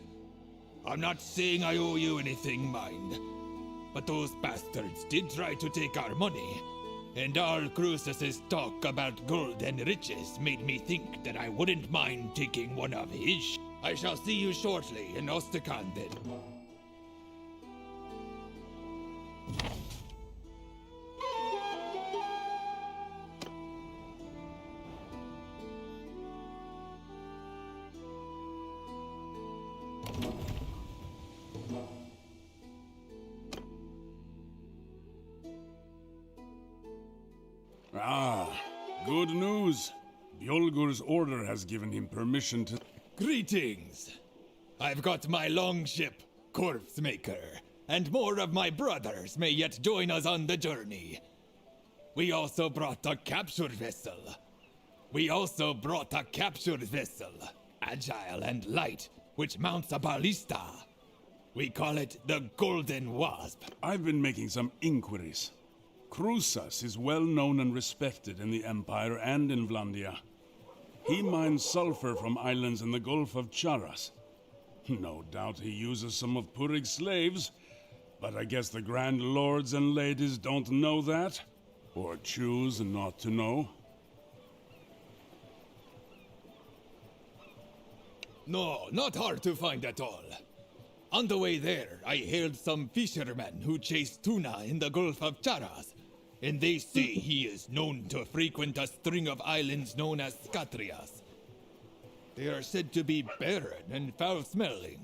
I'm not saying I owe you anything, mind. But those bastards did try to take our money, and all Cruz's talk about gold and riches made me think that I wouldn't mind taking one of his. I shall see you shortly in Ostakan then. Good news. Bjolgur's order has given him permission to... Greetings! I've got my longship, Corpse Maker, and more of my brothers may yet join us on the journey. We also brought a captured vessel. Agile and light, which mounts a ballista. We call it the Golden Wasp. I've been making some inquiries. Cruzas is well known and respected in the Empire and in Vlandia. He mines sulfur from islands in the Gulf of Charas. No doubt he uses some of Purig's slaves, but I guess the grand lords and ladies don't know that, or choose not to know. No, not hard to find at all. On the way there, I hailed some fishermen who chase tuna in the Gulf of Charas, and they say he is known to frequent a string of islands known as Skatrias. They are said to be barren and foul-smelling.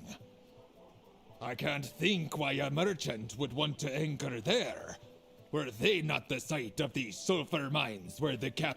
I can't think why a merchant would want to anchor there. Were they not the site of these sulfur mines where the cap...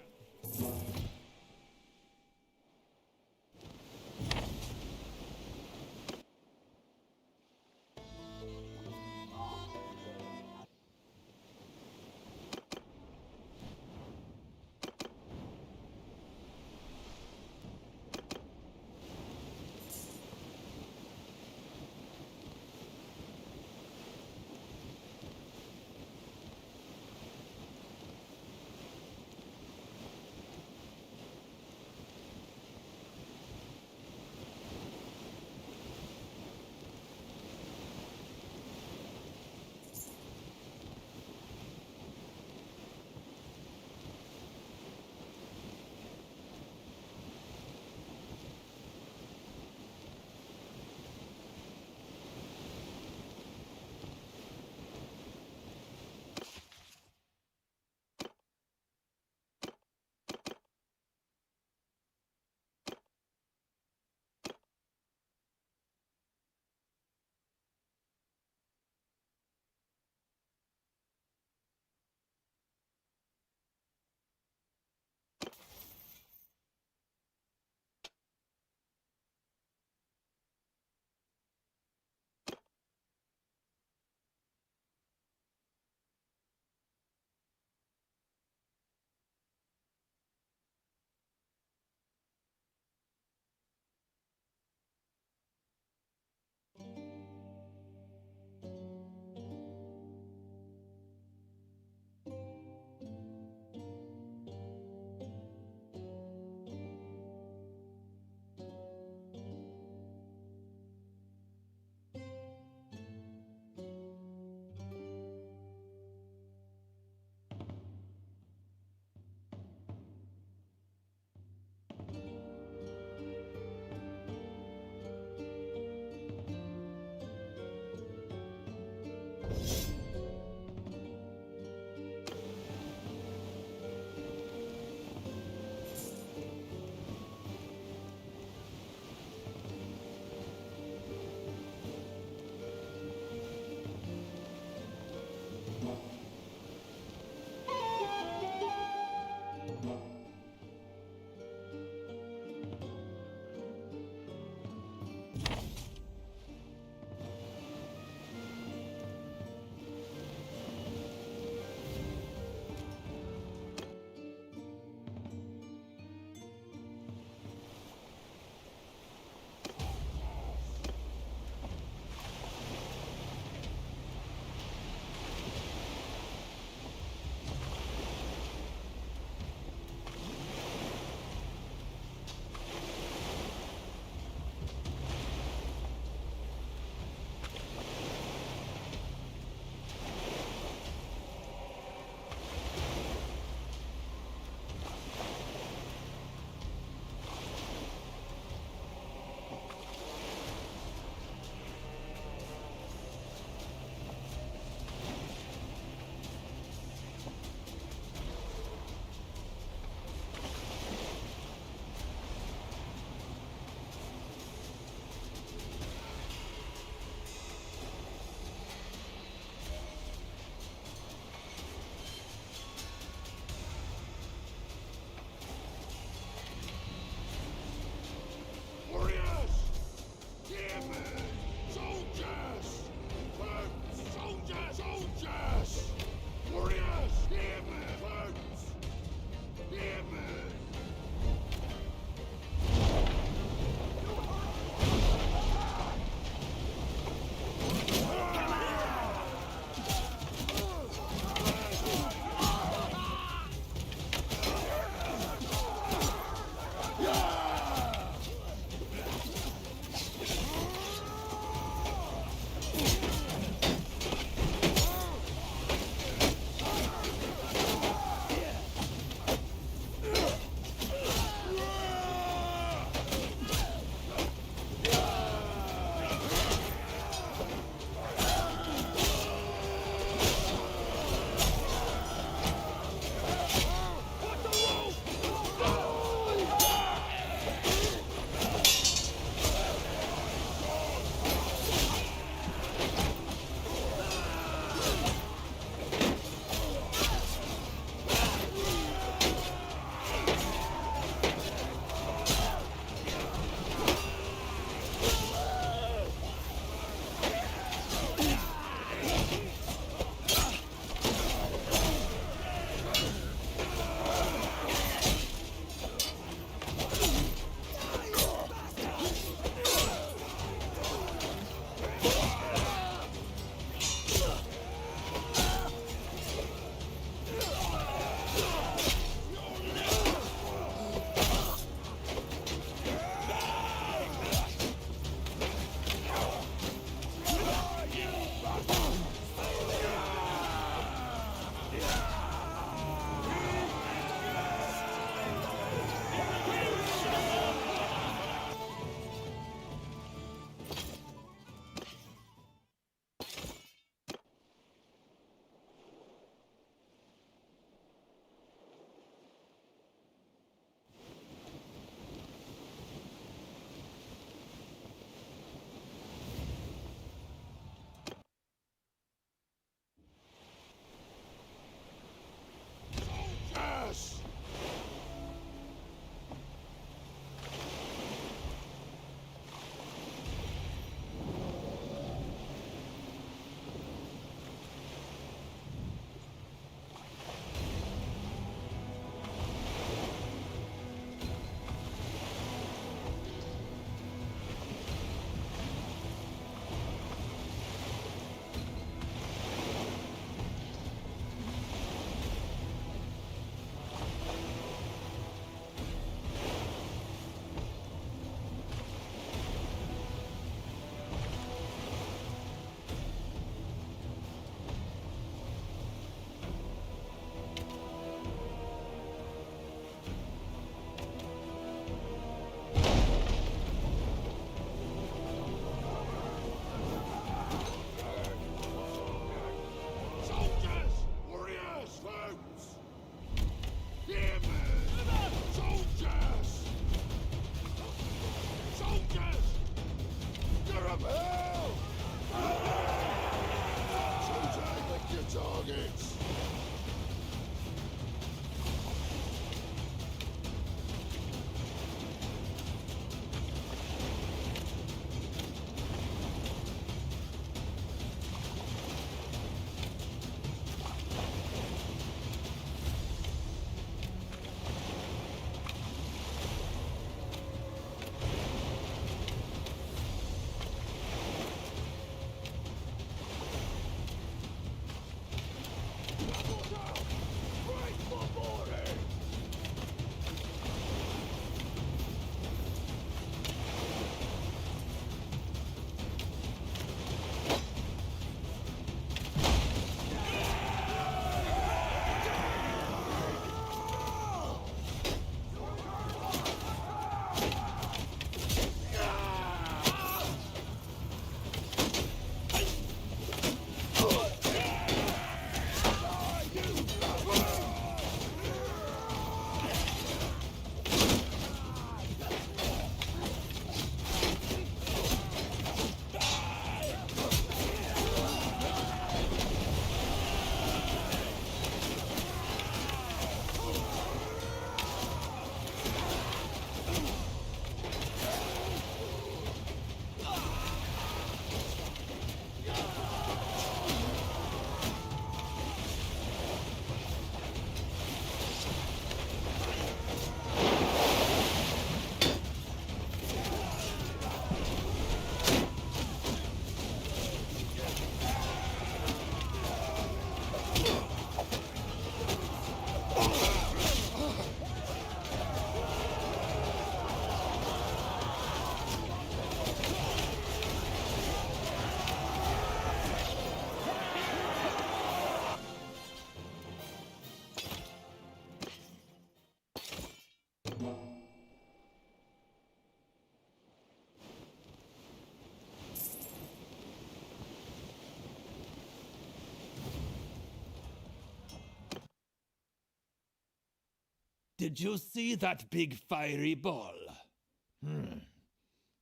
Did you see that big fiery ball?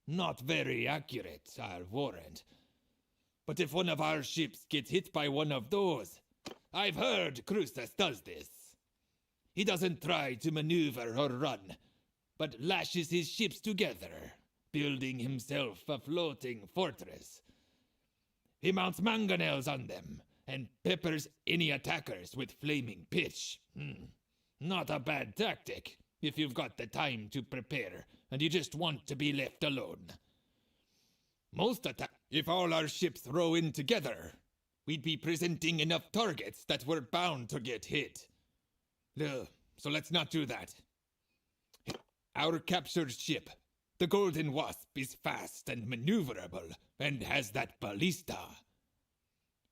Not very accurate, I'll warrant. But if one of our ships gets hit by one of those, I've heard Cruces does this. He doesn't try to maneuver or run, but lashes his ships together, building himself a floating fortress. He mounts mangonels on them and peppers any attackers with flaming pitch. Not a bad tactic, if you've got the time to prepare and you just want to be left alone. If all our ships row in together, we'd be presenting enough targets that we're bound to get hit. So let's not do that. Our captured ship, the Golden Wasp, is fast and maneuverable and has that ballista.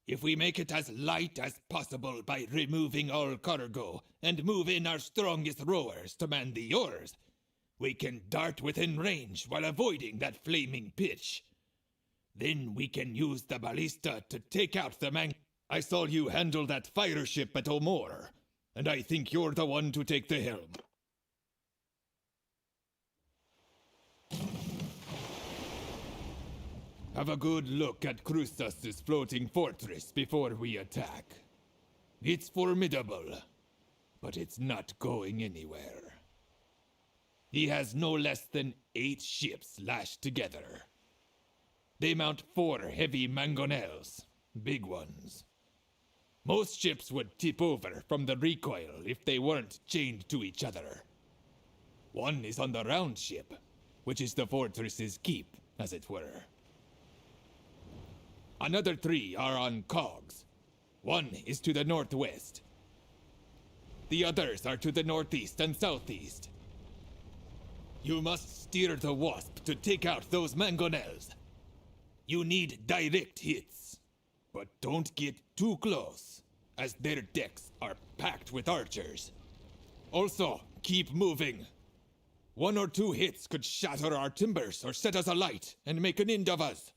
if we make it as light as possible by removing all cargo and move in our strongest rowers to man the oars, we can dart within range while avoiding that flaming pitch. Then we can use the ballista to take out the man. I saw you handle that fire ship at Omor, and I think you're the one to take the helm. Have a good look at Krustas' floating fortress before we attack. It's formidable, but it's not going anywhere. He has no less than 8 ships lashed together. They mount 4 heavy mangonels, big ones. Most ships would tip over from the recoil if they weren't chained to each other. One is on the round ship, which is the fortress's keep, as it were. Another 3 are on cogs. One is to the northwest. The others are to the northeast and southeast. You must steer the Wasp to take out those mangonels. You need direct hits, but don't get too close, as their decks are packed with archers. Also, keep moving. 1 or 2 hits could shatter our timbers or set us alight and make an end of us.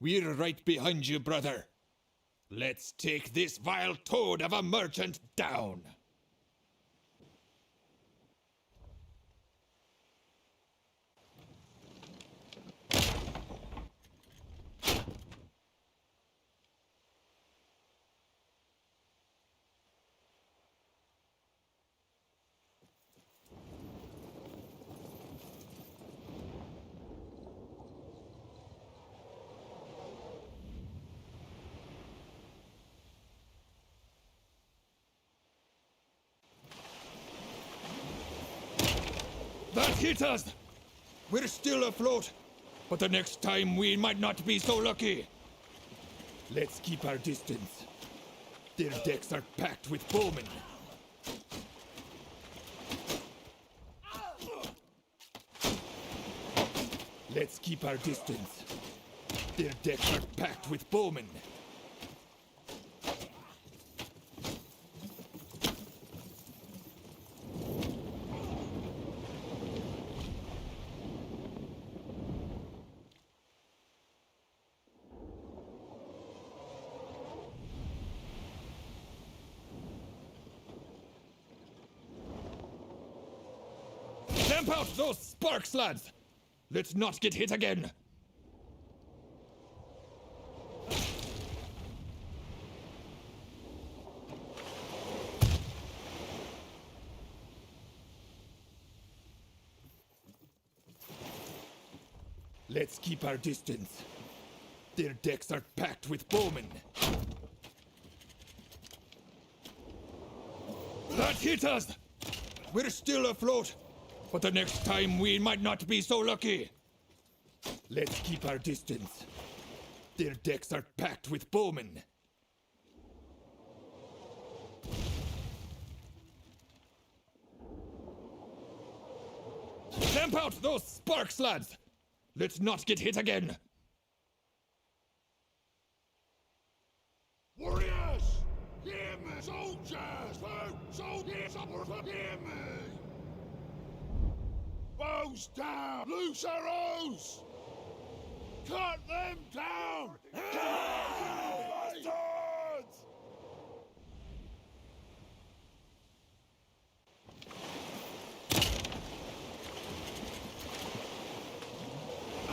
We're right behind you, brother. Let's take this vile toad of a merchant down. That hit us! We're still afloat, but the next time we might not be so lucky. Let's keep our distance. Their decks are packed with bowmen. Let's keep our distance. Their decks are packed with bowmen. Stamp out those sparks, lads! Let's not get hit again! Let's keep our distance. Their decks are packed with bowmen. That hit us! We're still afloat, but the next time we might not be so lucky. Let's keep our distance. Their decks are packed with bowmen. Stamp out those sparks, lads! Let's not get hit again! Warriors! Hear me! Soldiers! Soldiers! Hear me! Bows down! Loose arrows! Cut them down! Bastards!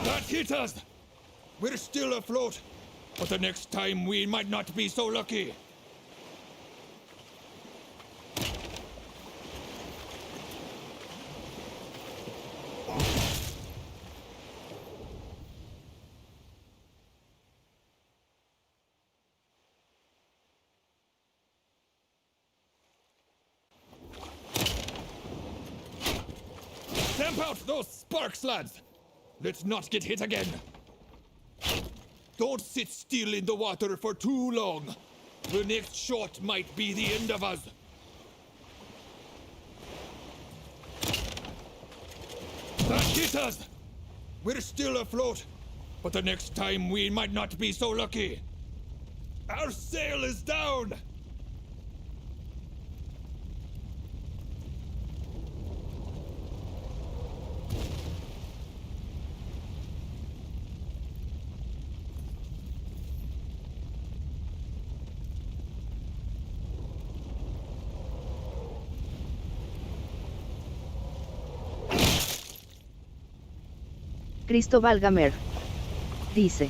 That hit us! We're still afloat, but the next time we might not be so lucky. Stamp out those sparks, lads! Let's not get hit again. Don't sit still in the water for too long. The next shot might be the end of us. That hit us! We're still afloat, but the next time we might not be so lucky. Our sail is down! Cristóbal Gamer. Dice.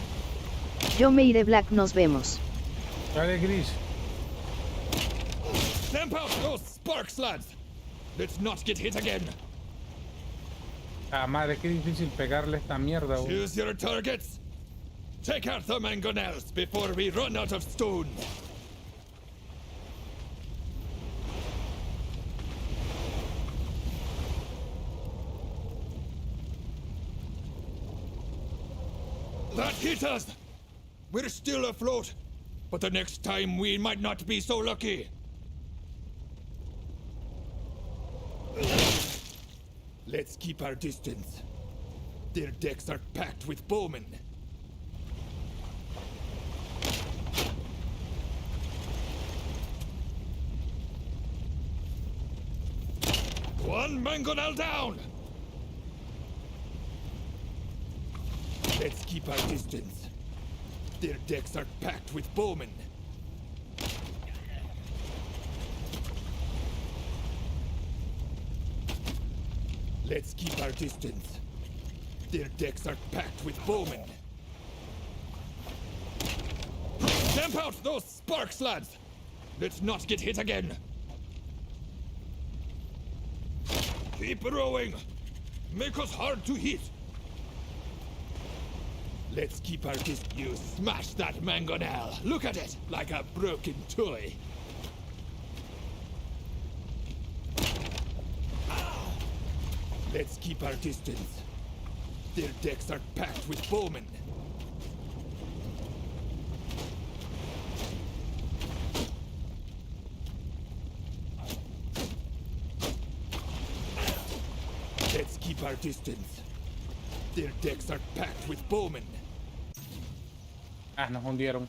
Yo me iré Black, nos vemos. Dale, Gris. Stamp out those sparks, lads! Let's not get hit again! Ah, madre, qué difícil pegarle esta mierda, güey. Choose your targets! Take out the mangonels before we run out of stone! That hit us! We're still afloat, but the next time we might not be so lucky. Let's keep our distance. Their decks are packed with bowmen. One mangonel down! Let's keep our distance. Their decks are packed with bowmen. Let's keep our distance. Their decks are packed with bowmen. Stamp out those sparks, lads! Let's not get hit again. Keep rowing. Make us hard to hit. Let's keep our distance. You smashed that mangonel. Look at it, like a broken toy. Let's keep our distance. Their decks are packed with bowmen. Let's keep our distance. Their decks are packed with bowmen. Ah, nos hundieron.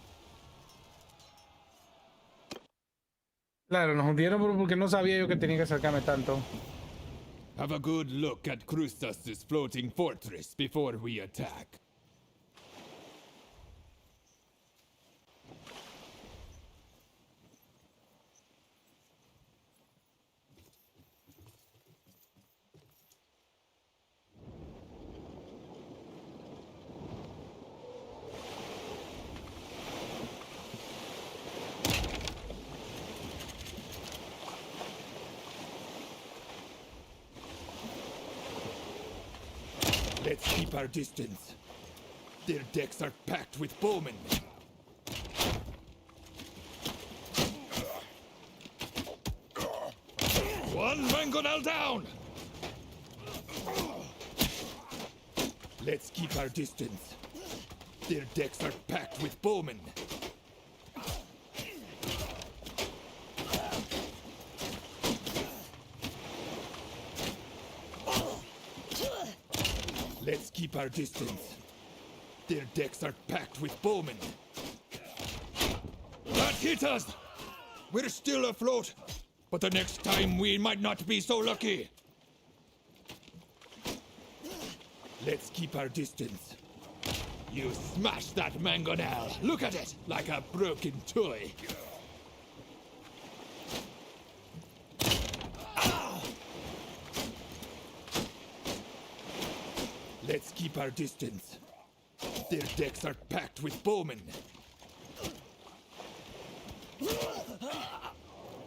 Claro, nos hundieron porque no sabía yo que tenía que acercarme tanto. Have a good look at Krustas' floating fortress before we attack. Let's keep our distance. Their decks are packed with bowmen. One mangonel down! Let's keep our distance. Their decks are packed with bowmen. Let's keep our distance. Their decks are packed with bowmen. That hit us! We're still afloat, but the next time we might not be so lucky. Let's keep our distance. You smashed that mangonel. Look at it, like a broken toy. Let's keep our distance. Their decks are packed with bowmen.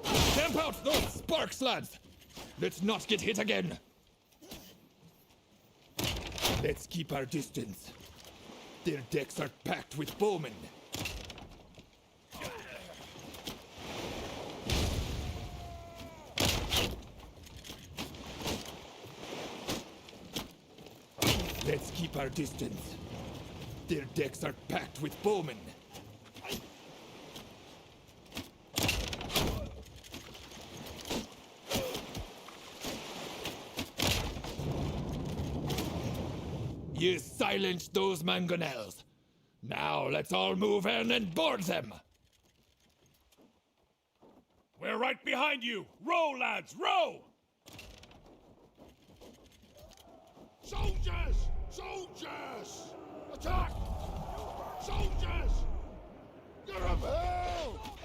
Stamp out those sparks, lads! Let's not get hit again. Let's keep our distance. Their decks are packed with bowmen. Let's keep our distance. Their decks are packed with bowmen. You silenced those mangonels. Now let's all move in and board them. They're right behind you! Row, lads, row! Soldiers! Soldiers! Attack! Soldiers! You're a hell!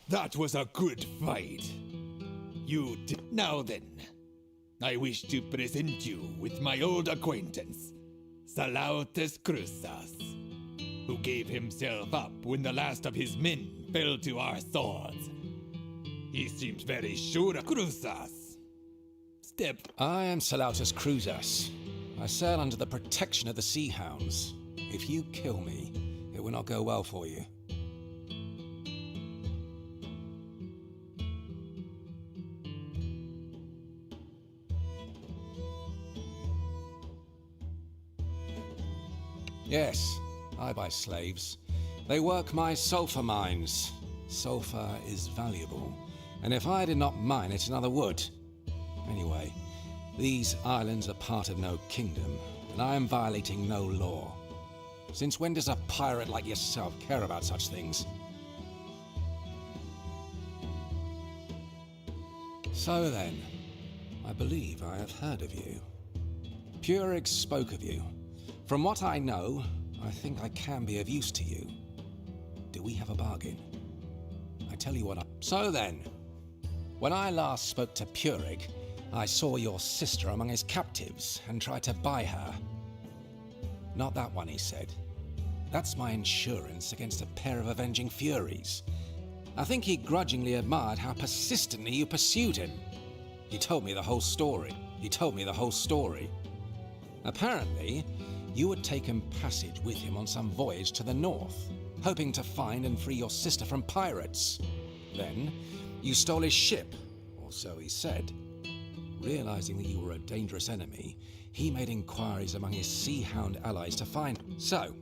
That was a good fight. You did. Now then, I wish to present you with my old acquaintance, Salautus Cruzas, who gave himself up when the last of his men fell to our swords. He seems very sure of Cruzas. Step. I am Salautus Cruzas. I sail under the protection of the Sea Hounds. If you kill me, it will not go well for you. Yes, I buy slaves. They work my sulfur mines. Sulfur is valuable, and if I did not mine it, another would. Anyway, these islands are part of no kingdom, and I am violating no law. Since when does a pirate like yourself care about such things? So then, I believe I have heard of you. Purig spoke of you. From what I know, I think I can be of use to you. Do we have a bargain? I tell you what. So then, when I last spoke to Purig, I saw your sister among his captives and tried to buy her. Not that one, he said. That's my insurance against a pair of avenging furies. I think he grudgingly admired how persistently you pursued him. He told me the whole story. Apparently, you had taken passage with him on some voyage to the north. hoping to find and free your sister from pirates. Then, you stole his ship, or so he said. Realizing that you were a dangerous enemy, he made inquiries among his sea hound allies to find. So,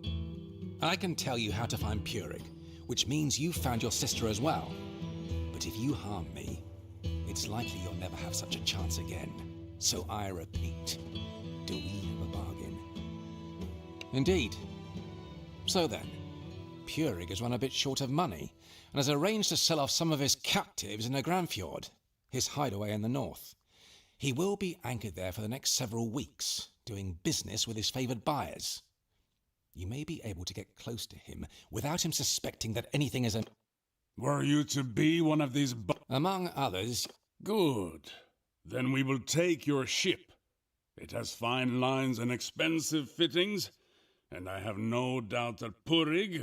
I can tell you how to find Purig, which means you found your sister as well. But if you harm me, it's likely you'll never have such a chance again. So I repeat, do we have a bargain? Indeed. So then, Purig has run a bit short of money, and has arranged to sell off some of his captives in the Grandfjord, his hideaway in the north. He will be anchored there for the next several weeks, doing business with his favoured buyers. You may be able to get close to him without him suspecting that anything is Were you to be one of these among others? Good. Then we will take your ship. It has fine lines and expensive fittings, and I have no doubt that Purig,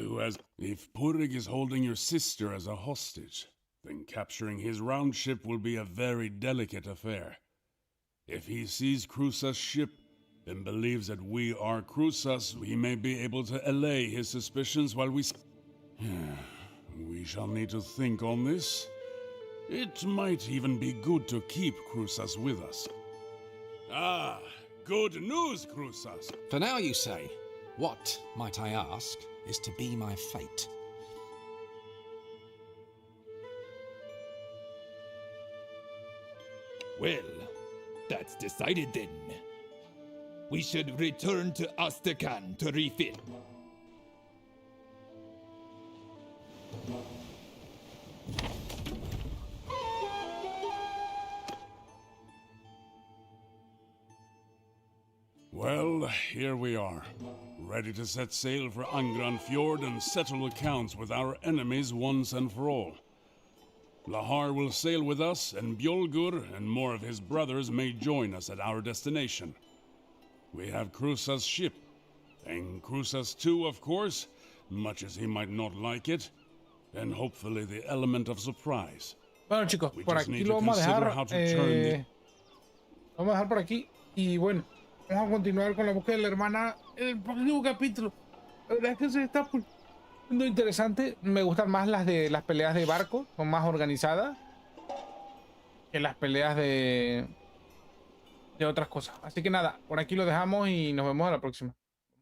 If Purig is holding your sister as a hostage, then capturing his round ship will be a very delicate affair. If he sees Crusa's ship and believes that we are Crusas, we may be able to allay his suspicions while we shall need to think on this. It might even be good to keep Crusas with us. Ah, good news, Crusas. For now, you say. What, might I ask, is to be my fate? Well, that's decided then. We should return to Astrakan to refill. Well, here we are, ready to set sail for Angran Fjord and settle accounts with our enemies once and for all. Lahar will sail with us, and Bjolgur and more of his brothers may join us at our destination. We have Crusa's ship, and Crusa's too, of course, much as he might not like it, and hopefully the element of surprise. Bueno, chicos, por aquí lo vamos a dejar. Vamos a dejar por aquí, y bueno, vamos a continuar con la búsqueda de la hermana en el próximo capítulo. La verdad es que se está poniendo interesante. Me gustan más las peleas de barco, son más organizadas que las peleas de otras cosas. Así que nada, por aquí lo dejamos y nos vemos a la próxima.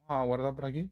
Vamos a guardar por aquí.